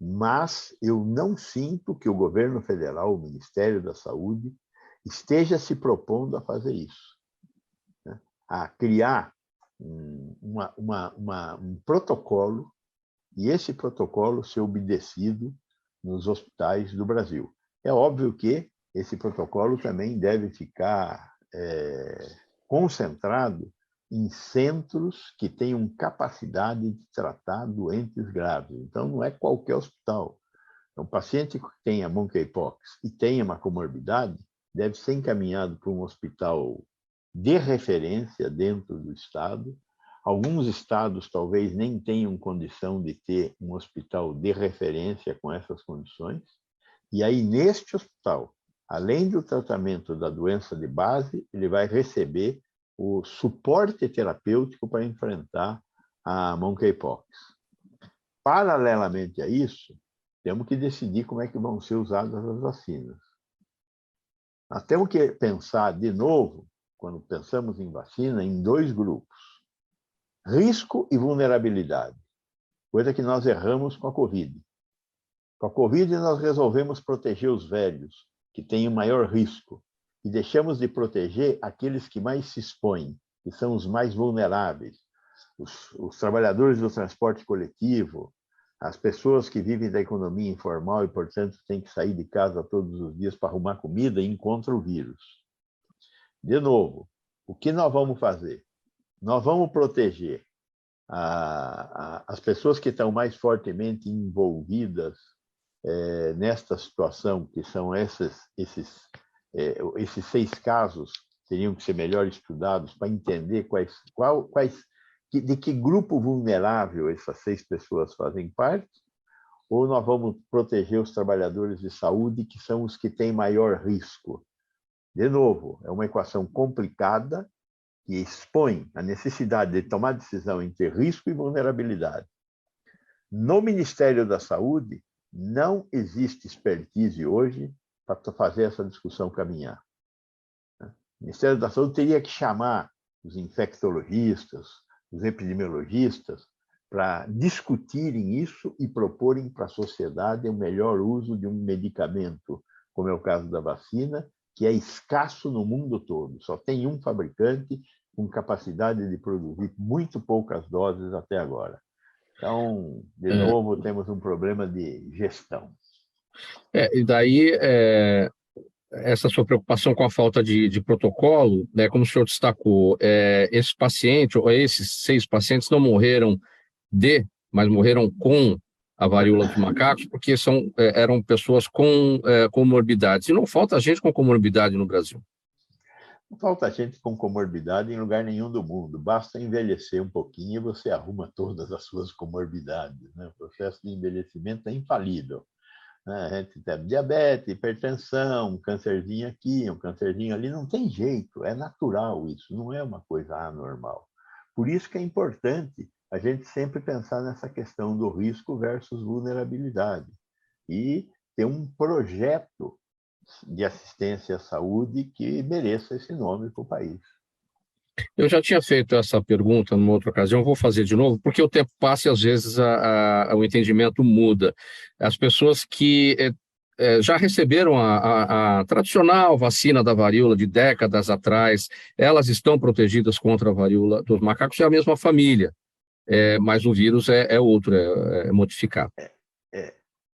Speaker 5: Mas eu não sinto que o governo federal, o Ministério da Saúde, esteja se propondo a fazer isso, né? A criar um protocolo, e esse protocolo ser obedecido nos hospitais do Brasil. É óbvio que esse protocolo também deve ficar concentrado em centros que tenham capacidade de tratar doentes graves. Então, não é qualquer hospital. Então, o paciente que tenha monkeypox e tenha uma comorbidade deve ser encaminhado para um hospital de referência dentro do estado. Alguns estados talvez nem tenham condição de ter um hospital de referência com essas condições. E aí, neste hospital, além do tratamento da doença de base, ele vai receber o suporte terapêutico para enfrentar a monkeypox. Paralelamente a isso, temos que decidir como é que vão ser usadas as vacinas. Nós temos que pensar de novo, quando pensamos em vacina, em dois grupos: risco e vulnerabilidade, coisa que nós erramos com a Covid. Com a Covid, nós resolvemos proteger os velhos, que têm o maior risco, e deixamos de proteger aqueles que mais se expõem, que são os mais vulneráveis, os trabalhadores do transporte coletivo, as pessoas que vivem da economia informal e, portanto, têm que sair de casa todos os dias para arrumar comida e encontram o vírus. De novo, o que nós vamos fazer? Nós vamos proteger as pessoas que estão mais fortemente envolvidas nesta situação, que são esses 6 casos, teriam que ser melhor estudados para entender de que grupo vulnerável essas 6 pessoas fazem parte, ou nós vamos proteger os trabalhadores de saúde, que são os que têm maior risco. De novo, é uma equação complicada que expõe a necessidade de tomar decisão entre risco e vulnerabilidade. No Ministério da Saúde, não existe expertise hoje para fazer essa discussão caminhar. O Ministério da Saúde teria que chamar os infectologistas, os epidemiologistas, para discutirem isso e proporem para a sociedade o melhor uso de um medicamento, como é o caso da vacina, que é escasso no mundo todo. Só tem um fabricante com capacidade de produzir muito poucas doses até agora. Então, de novo, temos um problema de gestão.
Speaker 2: E daí, essa sua preocupação com a falta de protocolo, né, como o senhor destacou, esse paciente, ou esses 6 pacientes não morreram mas morreram com a varíola dos macacos, porque eram pessoas com comorbidades. E não falta gente com comorbidade no Brasil.
Speaker 5: Não falta gente com comorbidade em lugar nenhum do mundo. Basta envelhecer um pouquinho e você arruma todas as suas comorbidades, né? O processo de envelhecimento é infalível. A gente tem diabetes, hipertensão, um câncerzinho aqui, um câncerzinho ali. Não tem jeito, é natural isso, não é uma coisa anormal. Por isso que é importante a gente sempre pensar nessa questão do risco versus vulnerabilidade e ter um projeto de assistência à saúde que mereça esse nome para o país.
Speaker 2: Eu já tinha feito essa pergunta numa outra ocasião, vou fazer de novo, porque o tempo passa e às vezes o entendimento muda. As pessoas que já receberam a tradicional vacina da varíola de décadas atrás, elas estão protegidas contra a varíola dos macacos, é a mesma família, mas o vírus é outro, é modificado.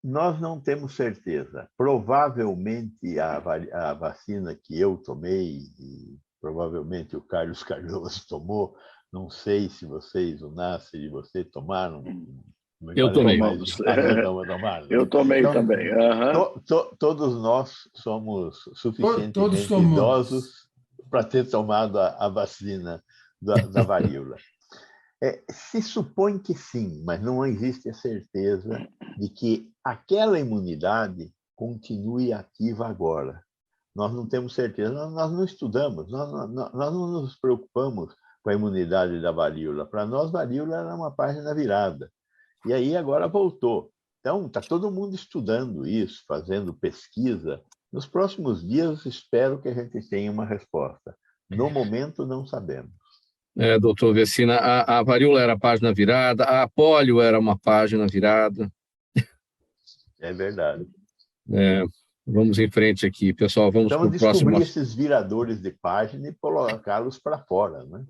Speaker 5: Nós não temos certeza. Provavelmente a vacina que eu tomei, e provavelmente o Carlos Cardoso tomou, não sei se vocês, o Nasser e você tomaram.
Speaker 2: Eu tomei.
Speaker 4: Eu tomei então, também.
Speaker 5: Todos nós somos suficientemente idosos para ter tomado a vacina da varíola. Se supõe que sim, mas não existe a certeza de que aquela imunidade continue ativa agora. Nós não temos certeza, nós não estudamos, nós não nos preocupamos com a imunidade da varíola. Para nós, varíola era uma página virada. E aí agora voltou. Então, está todo mundo estudando isso, fazendo pesquisa. Nos próximos dias, espero que a gente tenha uma resposta. No momento, não sabemos.
Speaker 2: Doutor Vecina, a varíola era a página virada, a pólio era uma página virada.
Speaker 5: É verdade.
Speaker 2: Vamos em frente aqui, pessoal. Vamos para o próximo.
Speaker 5: Descobrir esses viradores de página e colocá-los para fora, né?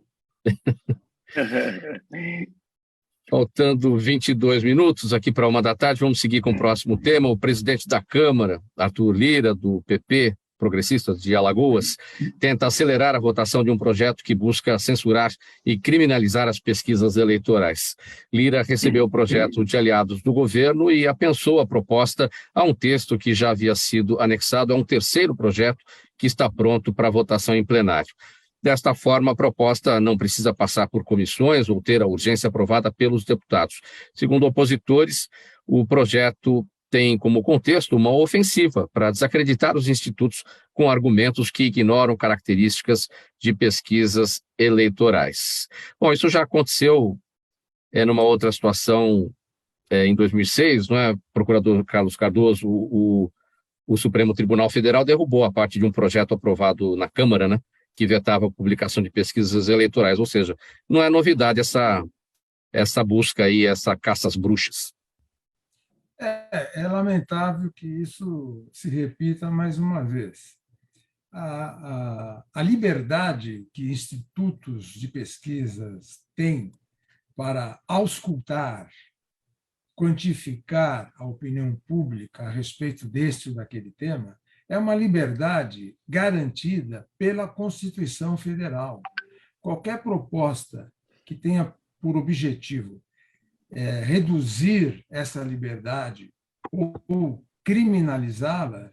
Speaker 2: Faltando 22 minutos aqui para 13h, vamos seguir com o próximo tema. O presidente da Câmara, Arthur Lira, do PP, Progressistas de Alagoas, tenta acelerar a votação de um projeto que busca censurar e criminalizar as pesquisas eleitorais. Lira recebeu o projeto de aliados do governo e apensou a proposta a um texto que já havia sido anexado a um terceiro projeto que está pronto para votação em plenário. Desta forma, a proposta não precisa passar por comissões ou ter a urgência aprovada pelos deputados. Segundo opositores, o projeto tem como contexto uma ofensiva para desacreditar os institutos com argumentos que ignoram características de pesquisas eleitorais. Bom, isso já aconteceu numa outra situação em 2006, não é? Procurador Carlos Cardoso, o o Supremo Tribunal Federal derrubou a parte de um projeto aprovado na Câmara, né, que vetava a publicação de pesquisas eleitorais. Ou seja, não é novidade essa busca aí, essa caça às bruxas.
Speaker 3: É lamentável que isso se repita mais uma vez. A liberdade que institutos de pesquisas têm para auscultar, quantificar a opinião pública a respeito deste ou daquele tema é uma liberdade garantida pela Constituição Federal. Qualquer proposta que tenha por objetivo reduzir essa liberdade ou criminalizá-la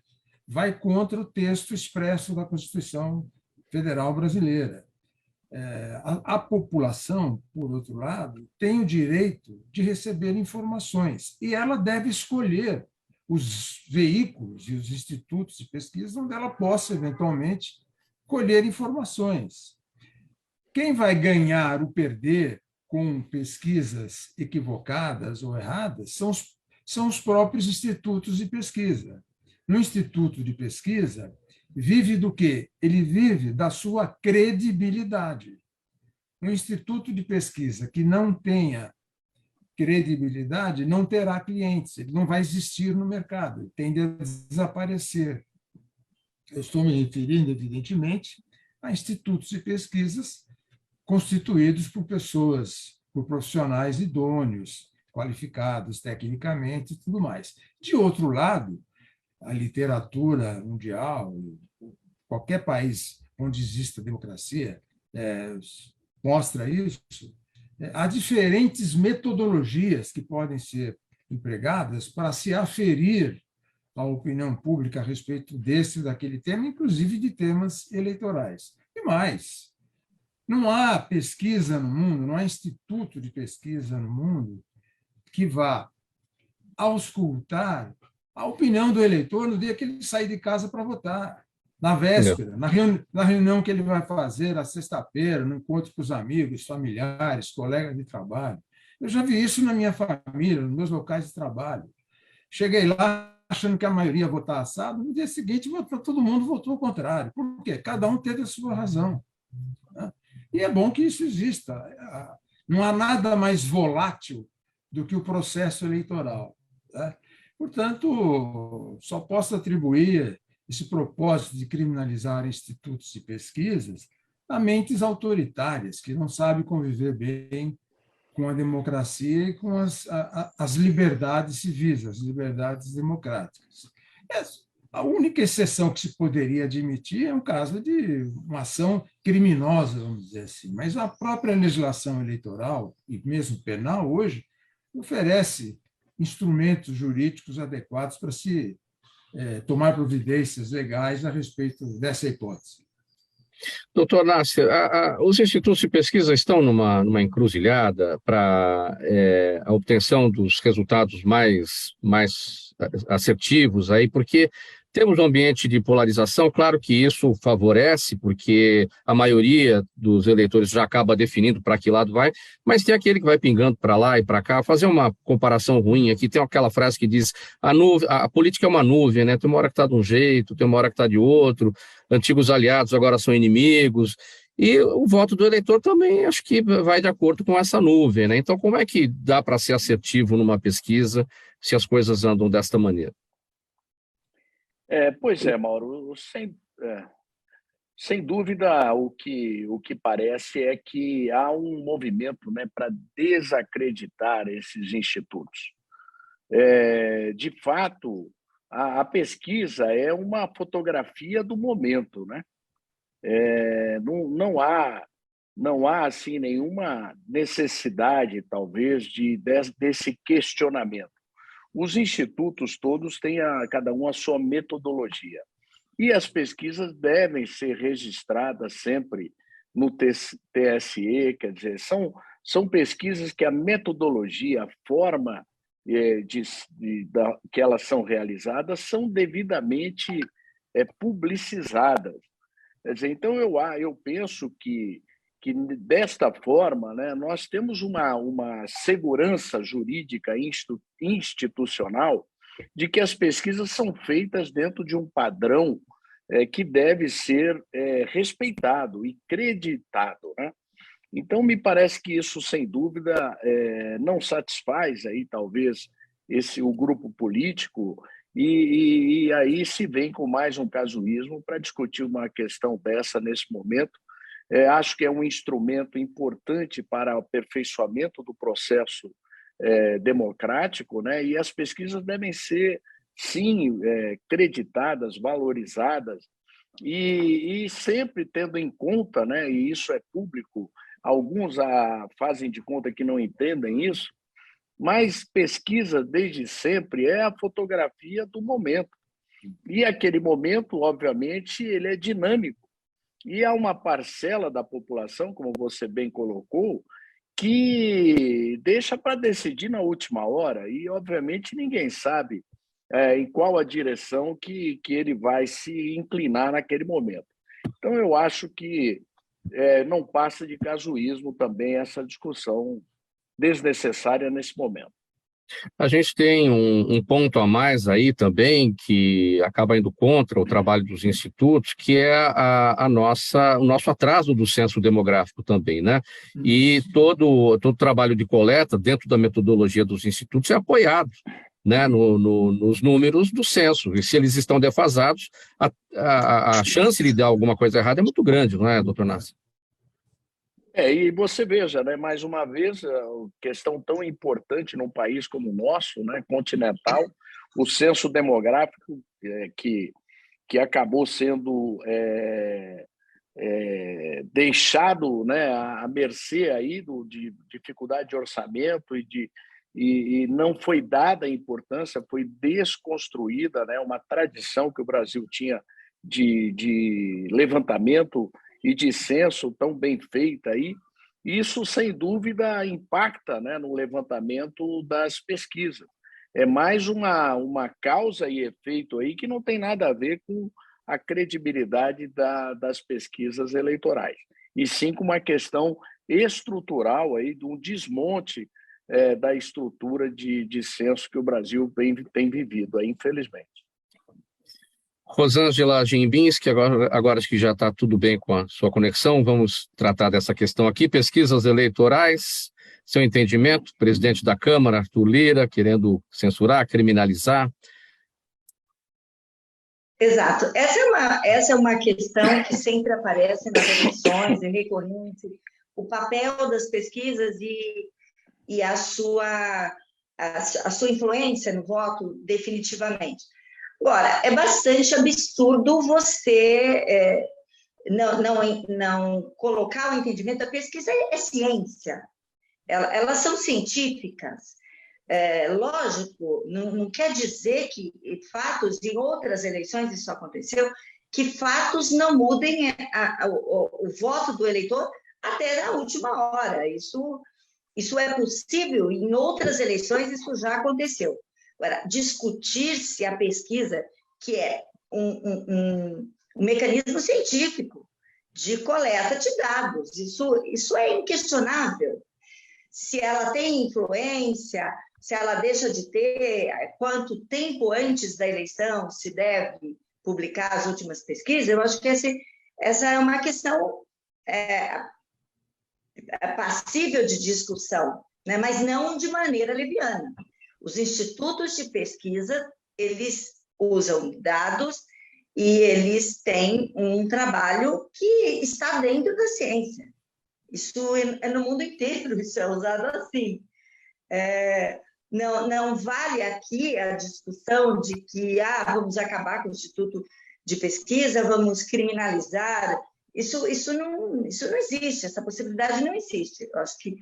Speaker 3: vai contra o texto expresso da Constituição Federal Brasileira. A população, por outro lado, tem o direito de receber informações e ela deve escolher os veículos e os institutos de pesquisa onde ela possa, eventualmente, colher informações. Quem vai ganhar ou perder com pesquisas equivocadas ou erradas são os próprios institutos de pesquisa. No instituto de pesquisa, vive do quê? Ele vive da sua credibilidade. Um instituto de pesquisa que não tenha credibilidade não terá clientes, ele não vai existir no mercado, ele tende a desaparecer. Eu estou me referindo, evidentemente, a institutos de pesquisas constituídos por pessoas, por profissionais idôneos, qualificados tecnicamente e tudo mais. De outro lado, a literatura mundial, qualquer país onde exista democracia, mostra isso. Há diferentes metodologias que podem ser empregadas para se aferir a opinião pública a respeito desse e daquele tema, inclusive de temas eleitorais. E mais, não há pesquisa no mundo, não há instituto de pesquisa no mundo que vá auscultar a opinião do eleitor no dia que ele sair de casa para votar, na véspera, na reunião que ele vai fazer na sexta-feira, no encontro com os amigos, familiares, colegas de trabalho. Eu já vi isso na minha família, nos meus locais de trabalho. Cheguei lá achando que a maioria ia votar assado, no dia seguinte todo mundo votou ao contrário. Por quê? Cada um teve a sua razão. E é bom que isso exista. Não há nada mais volátil do que o processo eleitoral. Portanto, só posso atribuir esse propósito de criminalizar institutos de pesquisas a mentes autoritárias, que não sabem conviver bem com a democracia e com as liberdades civis, as liberdades democráticas. A única exceção que se poderia admitir é um caso de uma ação criminosa, vamos dizer assim, mas a própria legislação eleitoral, e mesmo penal, hoje, oferece instrumentos jurídicos adequados para se tomar providências legais a respeito dessa hipótese.
Speaker 2: Doutor Nasser, os institutos de pesquisa estão numa encruzilhada para a obtenção dos resultados mais assertivos aí, porque temos um ambiente de polarização, claro que isso favorece, porque a maioria dos eleitores já acaba definindo para que lado vai, mas tem aquele que vai pingando para lá e para cá. Fazer uma comparação ruim aqui, tem aquela frase que diz a política é uma nuvem, né? Tem uma hora que está de um jeito, tem uma hora que está de outro, antigos aliados agora são inimigos, e o voto do eleitor também acho que vai de acordo com essa nuvem, né? Então, como é que dá para ser assertivo numa pesquisa se as coisas andam desta maneira?
Speaker 4: Pois é, Mauro, sem dúvida o que parece é que há um movimento, né, para desacreditar esses institutos. De fato, a pesquisa é uma fotografia do momento, né? Não há assim, nenhuma necessidade, talvez, desse questionamento. Os institutos todos têm cada um a sua metodologia. E as pesquisas devem ser registradas sempre no TSE, quer dizer, são pesquisas que a metodologia, a forma que elas são realizadas são devidamente publicizadas. Quer dizer, então, eu penso que desta forma, né, nós temos uma segurança jurídica institucional de que as pesquisas são feitas dentro de um padrão que deve ser respeitado e creditado, né? Então, me parece que isso, sem dúvida, não satisfaz aí, talvez, o grupo político, e aí se vem com mais um casuísmo para discutir uma questão dessa nesse momento. Acho que é um instrumento importante para o aperfeiçoamento do processo democrático, né? E as pesquisas devem ser, sim, creditadas, valorizadas, e sempre tendo em conta, né? E isso é público, alguns fazem de conta que não entendem isso, mas pesquisa, desde sempre, é a fotografia do momento. E aquele momento, obviamente, ele é dinâmico. E há uma parcela da população, como você bem colocou, que deixa para decidir na última hora. E, obviamente, ninguém sabe em qual a direção que ele vai se inclinar naquele momento. Então, eu acho que não passa de casuísmo também essa discussão desnecessária nesse momento.
Speaker 2: A gente tem um ponto a mais aí também, que acaba indo contra o trabalho dos institutos, que é o nosso atraso do censo demográfico também, né? E todo trabalho de coleta dentro da metodologia dos institutos é apoiado, né, nos números do censo. E se eles estão defasados, a chance de dar alguma coisa errada é muito grande, não é, doutor Nasser?
Speaker 4: E você veja, né, mais uma vez, a questão tão importante num país como o nosso, né, continental, o censo demográfico que acabou sendo deixado, né, à mercê aí de dificuldade de orçamento e não foi dada a importância, foi desconstruída, né, uma tradição que o Brasil tinha de levantamento e de censo tão bem feita aí. Isso, sem dúvida, impacta, né, no levantamento das pesquisas. É mais uma causa e efeito aí que não tem nada a ver com a credibilidade das pesquisas eleitorais, e sim com uma questão estrutural aí, de um desmonte da estrutura de censo que o Brasil tem vivido, aí, infelizmente.
Speaker 2: Rosângela Gimbinski, agora acho que já está tudo bem com a sua conexão, vamos tratar dessa questão aqui. Pesquisas eleitorais, seu entendimento, presidente da Câmara, Arthur Lira, querendo censurar, criminalizar.
Speaker 6: Exato. Essa é uma questão que sempre aparece nas eleições, é recorrente, o papel das pesquisas e a sua influência no voto, definitivamente. Agora, é bastante absurdo você não colocar o entendimento da pesquisa, é ciência, elas são científicas. Lógico, não quer dizer que fatos, em outras eleições isso aconteceu, que fatos não mudem o voto do eleitor até na última hora. Isso é possível, em outras eleições isso já aconteceu. Agora, discutir se a pesquisa, que é um mecanismo científico de coleta de dados, isso é inquestionável. Se ela tem influência, se ela deixa de ter, quanto tempo antes da eleição se deve publicar as últimas pesquisas, eu acho que essa é uma questão passível de discussão, né? Mas não de maneira leviana. Os institutos de pesquisa, eles usam dados e eles têm um trabalho que está dentro da ciência. Isso é no mundo inteiro, isso é usado assim. Não vale aqui a discussão de que vamos acabar com o instituto de pesquisa, vamos criminalizar. Isso não existe, essa possibilidade não existe. Eu acho que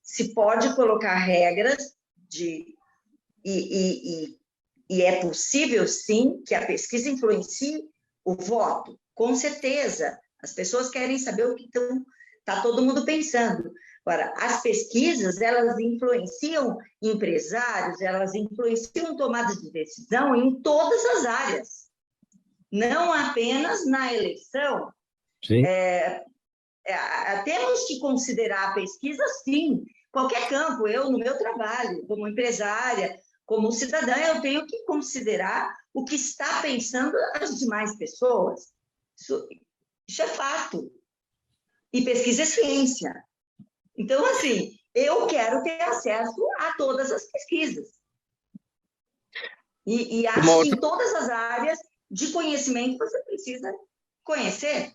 Speaker 6: se pode colocar regras e é possível, sim, que a pesquisa influencie o voto, com certeza. As pessoas querem saber o que está todo mundo pensando. Agora, as pesquisas, elas influenciam empresários, elas influenciam tomadas de decisão em todas as áreas, não apenas na eleição.
Speaker 2: Sim.
Speaker 6: Temos que considerar a pesquisa, sim, qualquer campo. Eu, no meu trabalho, como empresária, como cidadã, eu tenho que considerar o que está pensando as demais pessoas. Isso é fato. E pesquisa é ciência. Então, assim, eu quero ter acesso a todas as pesquisas. E acho que em todas as áreas de conhecimento você precisa conhecer.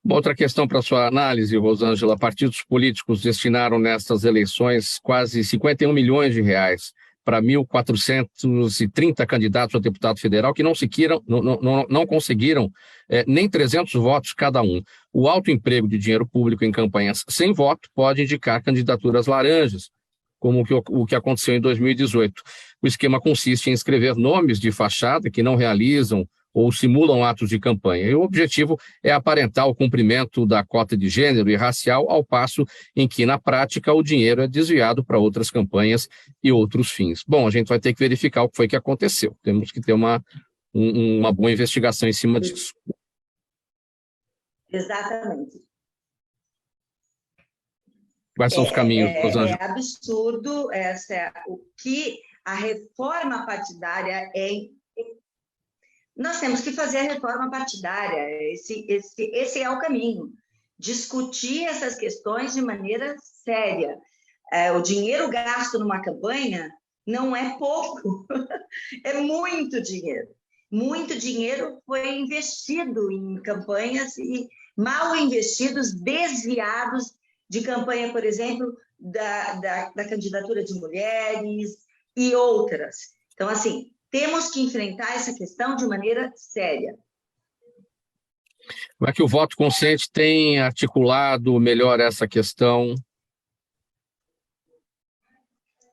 Speaker 2: Uma outra questão para sua análise, Rosângela: partidos políticos destinaram nestas eleições quase 51 milhões de reais para 1.430 candidatos a deputado federal que não conseguiram nem 300 votos cada um. O alto emprego de dinheiro público em campanhas sem voto pode indicar candidaturas laranjas, como o que aconteceu em 2018. O esquema consiste em escrever nomes de fachada que não realizam ou simulam atos de campanha. E o objetivo é aparentar o cumprimento da cota de gênero e racial, ao passo em que, na prática, o dinheiro é desviado para outras campanhas e outros fins. Bom, a gente vai ter que verificar o que foi que aconteceu. Temos que ter uma boa investigação em cima disso.
Speaker 6: Exatamente.
Speaker 2: Quais são os caminhos, Rosângela?
Speaker 6: É absurdo o que a reforma partidária é. Nós temos que fazer a reforma partidária, esse é o caminho. Discutir essas questões de maneira séria. O dinheiro gasto numa campanha não é pouco, é muito dinheiro. Muito dinheiro foi investido em campanhas e mal investidos, desviados de campanha, por exemplo, da candidatura de mulheres e outras. Então, assim, temos que enfrentar essa questão de maneira séria.
Speaker 2: Como é que o voto consciente tem articulado melhor essa questão?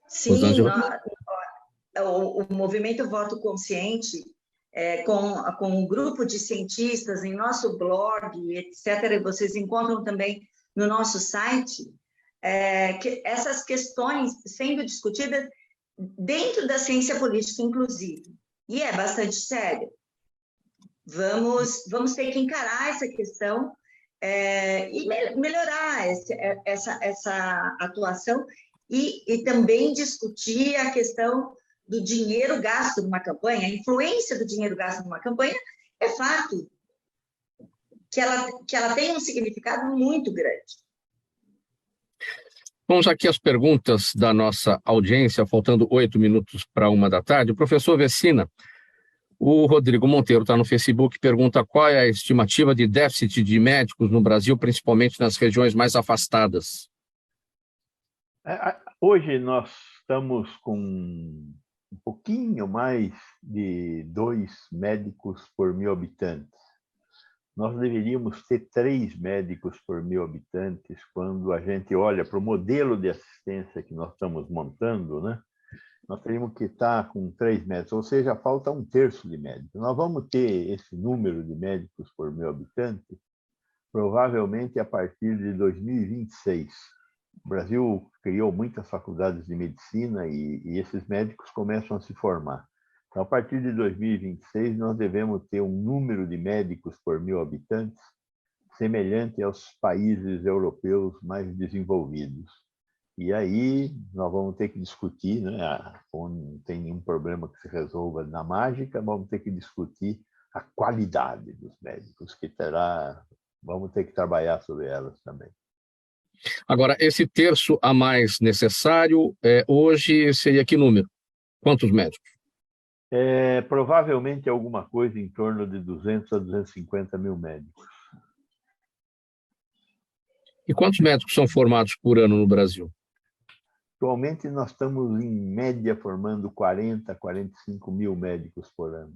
Speaker 6: Sim, o movimento Voto Consciente, com um grupo de cientistas em nosso blog, etc., vocês encontram também no nosso site, essas questões sendo discutidas dentro da ciência política, inclusive. E é bastante sério. Vamos ter que encarar essa questão e melhorar essa atuação e também discutir a questão do dinheiro gasto numa campanha. A influência do dinheiro gasto numa campanha é fato que ela tem um significado muito grande.
Speaker 2: Vamos aqui às perguntas da nossa audiência, faltando 8 minutos para 1h da tarde. O professor Vecina, o Rodrigo Monteiro está no Facebook, pergunta qual é a estimativa de déficit de médicos no Brasil, principalmente nas regiões mais afastadas.
Speaker 5: Hoje nós estamos com um pouquinho mais de 2 médicos por 1.000 habitantes. Nós deveríamos ter 3 médicos por 1.000 habitantes quando a gente olha para o modelo de assistência que nós estamos montando, né? Nós teríamos que estar com 3 médicos, ou seja, falta 1/3 de médicos. Nós vamos ter esse número de médicos por 1.000 habitantes provavelmente a partir de 2026. O Brasil criou muitas faculdades de medicina e esses médicos começam a se formar. Então, a partir de 2026, nós devemos ter um número de médicos por 1.000 habitantes semelhante aos países europeus mais desenvolvidos. E aí nós vamos ter que discutir, né? Não tem nenhum problema que se resolva na mágica, vamos ter que discutir a qualidade dos médicos, vamos ter que trabalhar sobre elas também.
Speaker 2: Agora, esse 1/3 a mais necessário, hoje seria que número? Quantos médicos?
Speaker 5: Provavelmente alguma coisa em torno de 200 a 250 mil médicos.
Speaker 2: E quantos médicos são formados por ano no Brasil?
Speaker 5: Atualmente nós estamos, em média, formando 40 a 45 mil médicos por ano.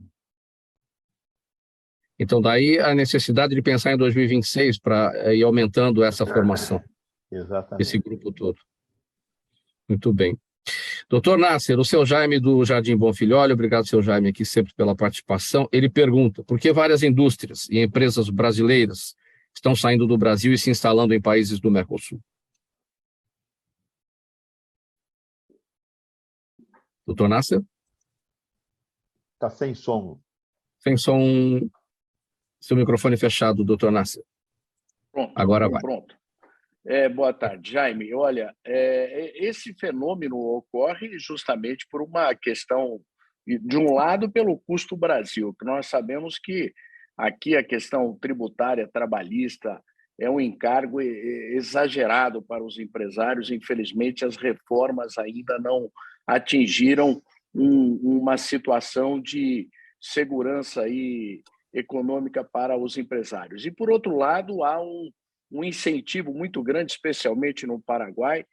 Speaker 2: Então, daí a necessidade de pensar em 2026 para ir aumentando essa formação.
Speaker 5: Exatamente.
Speaker 2: Esse grupo todo. Muito bem. Doutor Nasser, o seu Jaime do Jardim Bonfilholi, obrigado, seu Jaime, aqui sempre pela participação. Ele pergunta, por que várias indústrias e empresas brasileiras estão saindo do Brasil e se instalando em países do Mercosul? Doutor Nasser?
Speaker 5: Está sem som.
Speaker 2: Sem som. Seu microfone fechado, doutor Nasser.
Speaker 4: Pronto.
Speaker 2: Agora vai.
Speaker 4: Pronto. Boa tarde, Jaime. Olha, esse fenômeno ocorre justamente por uma questão, de um lado, pelo custo Brasil, que nós sabemos que aqui a questão tributária, trabalhista, é um encargo exagerado para os empresários. Infelizmente, as reformas ainda não atingiram uma situação de segurança aí econômica para os empresários. E, por outro lado, há um incentivo muito grande, especialmente no Paraguai.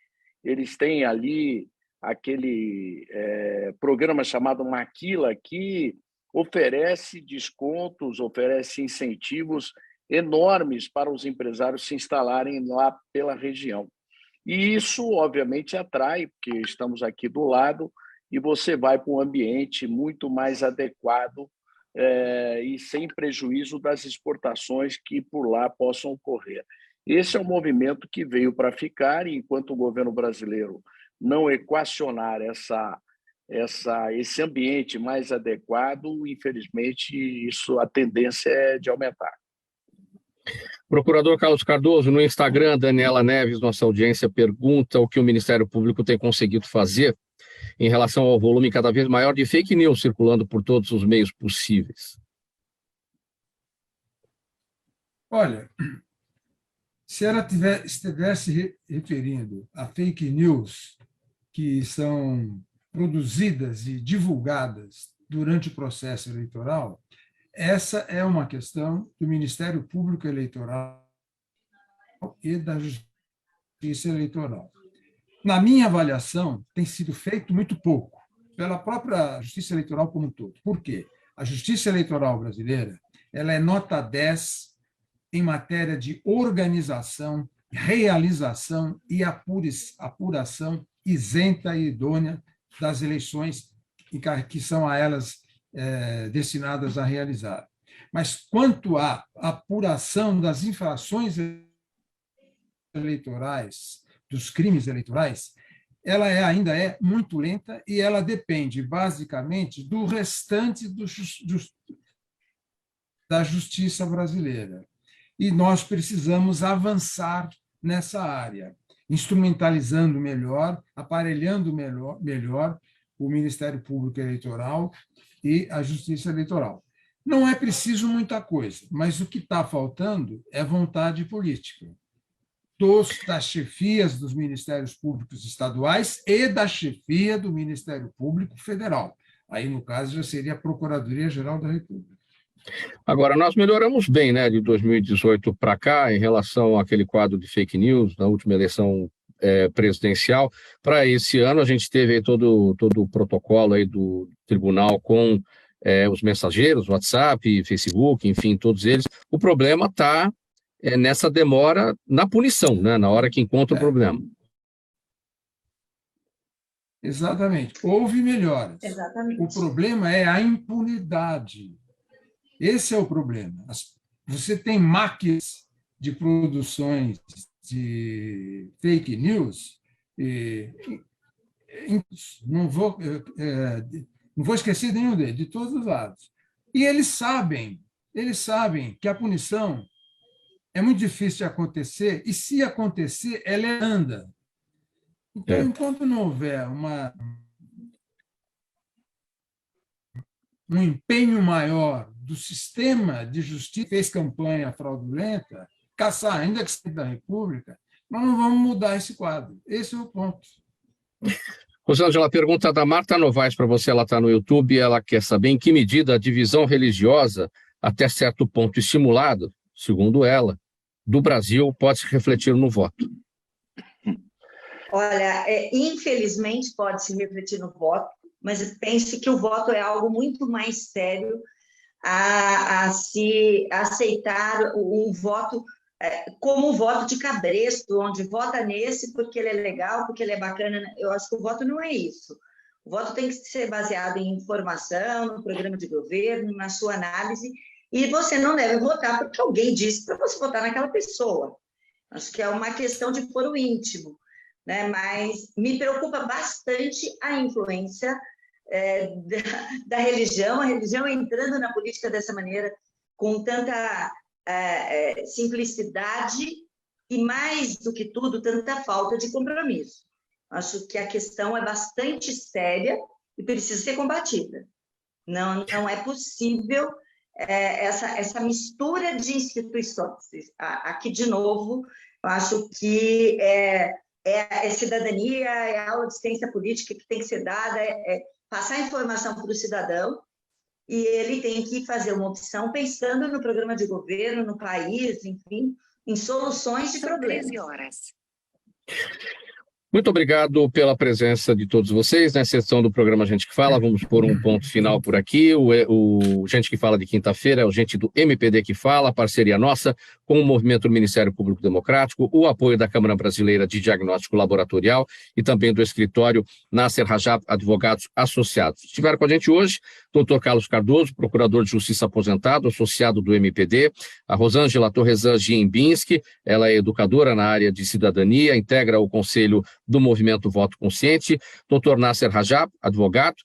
Speaker 4: Eles têm ali aquele programa chamado Maquila, que oferece descontos, oferece incentivos enormes para os empresários se instalarem lá pela região. E isso, obviamente, atrai, porque estamos aqui do lado, e você vai para um ambiente muito mais adequado e sem prejuízo das exportações que por lá possam ocorrer. Esse é um movimento que veio para ficar, e enquanto o governo brasileiro não equacionar esse ambiente mais adequado, infelizmente, a tendência é de aumentar.
Speaker 2: Procurador Carlos Cardoso, no Instagram, Daniela Neves, nossa audiência, pergunta o que o Ministério Público tem conseguido fazer em relação ao volume cada vez maior de fake news circulando por todos os meios possíveis.
Speaker 3: Olha, se ela estivesse referindo a fake news que são produzidas e divulgadas durante o processo eleitoral, essa é uma questão do Ministério Público Eleitoral e da Justiça Eleitoral. Na minha avaliação, tem sido feito muito pouco pela própria Justiça Eleitoral como um todo. Por quê? A Justiça Eleitoral brasileira ela é nota 10 em matéria de organização, realização e apuração isenta e idônea das eleições que são a elas destinadas a realizar. Mas quanto à apuração das infrações eleitorais, dos crimes eleitorais, ela ainda é muito lenta e ela depende, basicamente, do restante da justiça brasileira. E nós precisamos avançar nessa área, instrumentalizando melhor, aparelhando melhor o Ministério Público Eleitoral e a Justiça Eleitoral. Não é preciso muita coisa, mas o que está faltando é vontade política das chefias dos Ministérios Públicos estaduais e da chefia do Ministério Público Federal. Aí, no caso, já seria a Procuradoria-Geral da República.
Speaker 2: Agora, nós melhoramos bem, né, de 2018 para cá, em relação àquele quadro de fake news, na última eleição presidencial. Para esse ano, a gente teve aí todo o protocolo aí do tribunal com os mensageiros, WhatsApp, Facebook, enfim, todos eles. O problema está nessa demora na punição, né, na hora que encontra o problema.
Speaker 3: Exatamente. Houve melhoras.
Speaker 6: Exatamente.
Speaker 3: O problema é a impunidade. Esse é o problema. Você tem máquinas de produções de fake news, não vou esquecer nenhum deles, de todos os lados. E eles sabem que a punição é muito difícil de acontecer, e se acontecer, ela anda. Então, enquanto não houver um empenho maior do sistema de justiça, fez campanha fraudulenta, caçar, ainda que seja da República, nós não vamos mudar esse quadro. Esse é o ponto.
Speaker 2: Rosângela, a pergunta da Marta Novaes para você, ela está no YouTube, ela quer saber em que medida a divisão religiosa, até certo ponto estimulada, segundo ela, do Brasil, pode se refletir no voto.
Speaker 6: Olha, infelizmente pode se refletir no voto, mas pense que o voto é algo muito mais sério a se aceitar um voto como um voto de cabresto, onde vota nesse porque ele é legal, porque ele é bacana. Eu acho que o voto não é isso. O voto tem que ser baseado em informação, no programa de governo, na sua análise, e você não deve votar porque alguém disse para você votar naquela pessoa. Acho que é uma questão de foro íntimo, né? Mas me preocupa bastante a influência da religião, a religião entrando na política dessa maneira, com tanta simplicidade e, mais do que tudo, tanta falta de compromisso. Acho que a questão é bastante séria e precisa ser combatida. Não é possível essa mistura de instituições. Aqui, de novo, eu acho que é cidadania, é a aula de ciência política que tem que ser dada, passar informação para o cidadão, e ele tem que fazer uma opção pensando no programa de governo, no país, enfim, em soluções de problemas.
Speaker 8: 13 horas.
Speaker 2: Muito obrigado pela presença de todos vocês nessa sessão do programa Gente que Fala. Vamos pôr um ponto final por aqui. O Gente que Fala de quinta-feira é o Gente do MPD que Fala, parceria nossa com o Movimento do Ministério Público Democrático, o apoio da Câmara Brasileira de Diagnóstico Laboratorial e também do escritório Nasser Rajab Advogados Associados. Estiveram com a gente hoje Dr. Carlos Cardoso, procurador de Justiça aposentado, associado do MPD, a Rosângela Torresan Giembinski, ela é educadora na área de cidadania, integra o Conselho do Movimento Voto Consciente, Dr. Nasser Rajab, advogado,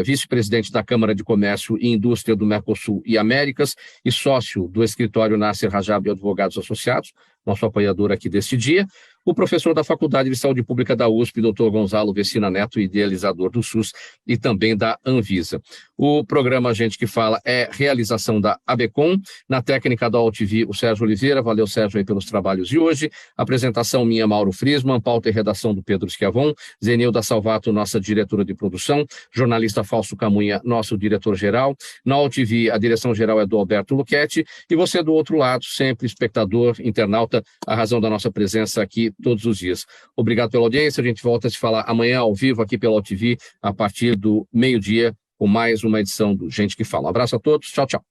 Speaker 2: vice-presidente da Câmara de Comércio e Indústria do Mercosul e Américas e sócio do escritório Nasser Rajab Advogados Associados, nosso apoiador aqui deste dia, o professor da Faculdade de Saúde Pública da USP, Dr. Gonzalo Vecina Neto, idealizador do SUS e também da Anvisa. O programa Gente que Fala é realização da ABECOM, na técnica da AltV, o Sérgio Oliveira. Valeu, Sérgio, aí pelos trabalhos de hoje. Apresentação minha, Mauro Friesman, pauta e redação do Pedro Schiavon, Zenilda Salvato, nossa diretora de produção, jornalista Fausto Camunha, nosso diretor-geral. Na AltV, a direção-geral é do Alberto Luchetti, e você do outro lado, sempre espectador, internauta, a razão da nossa presença aqui todos os dias. Obrigado pela audiência, a gente volta a se falar amanhã ao vivo aqui pela AltV, a partir do meio-dia, com mais uma edição do Gente que Fala. Um abraço a todos, tchau, tchau.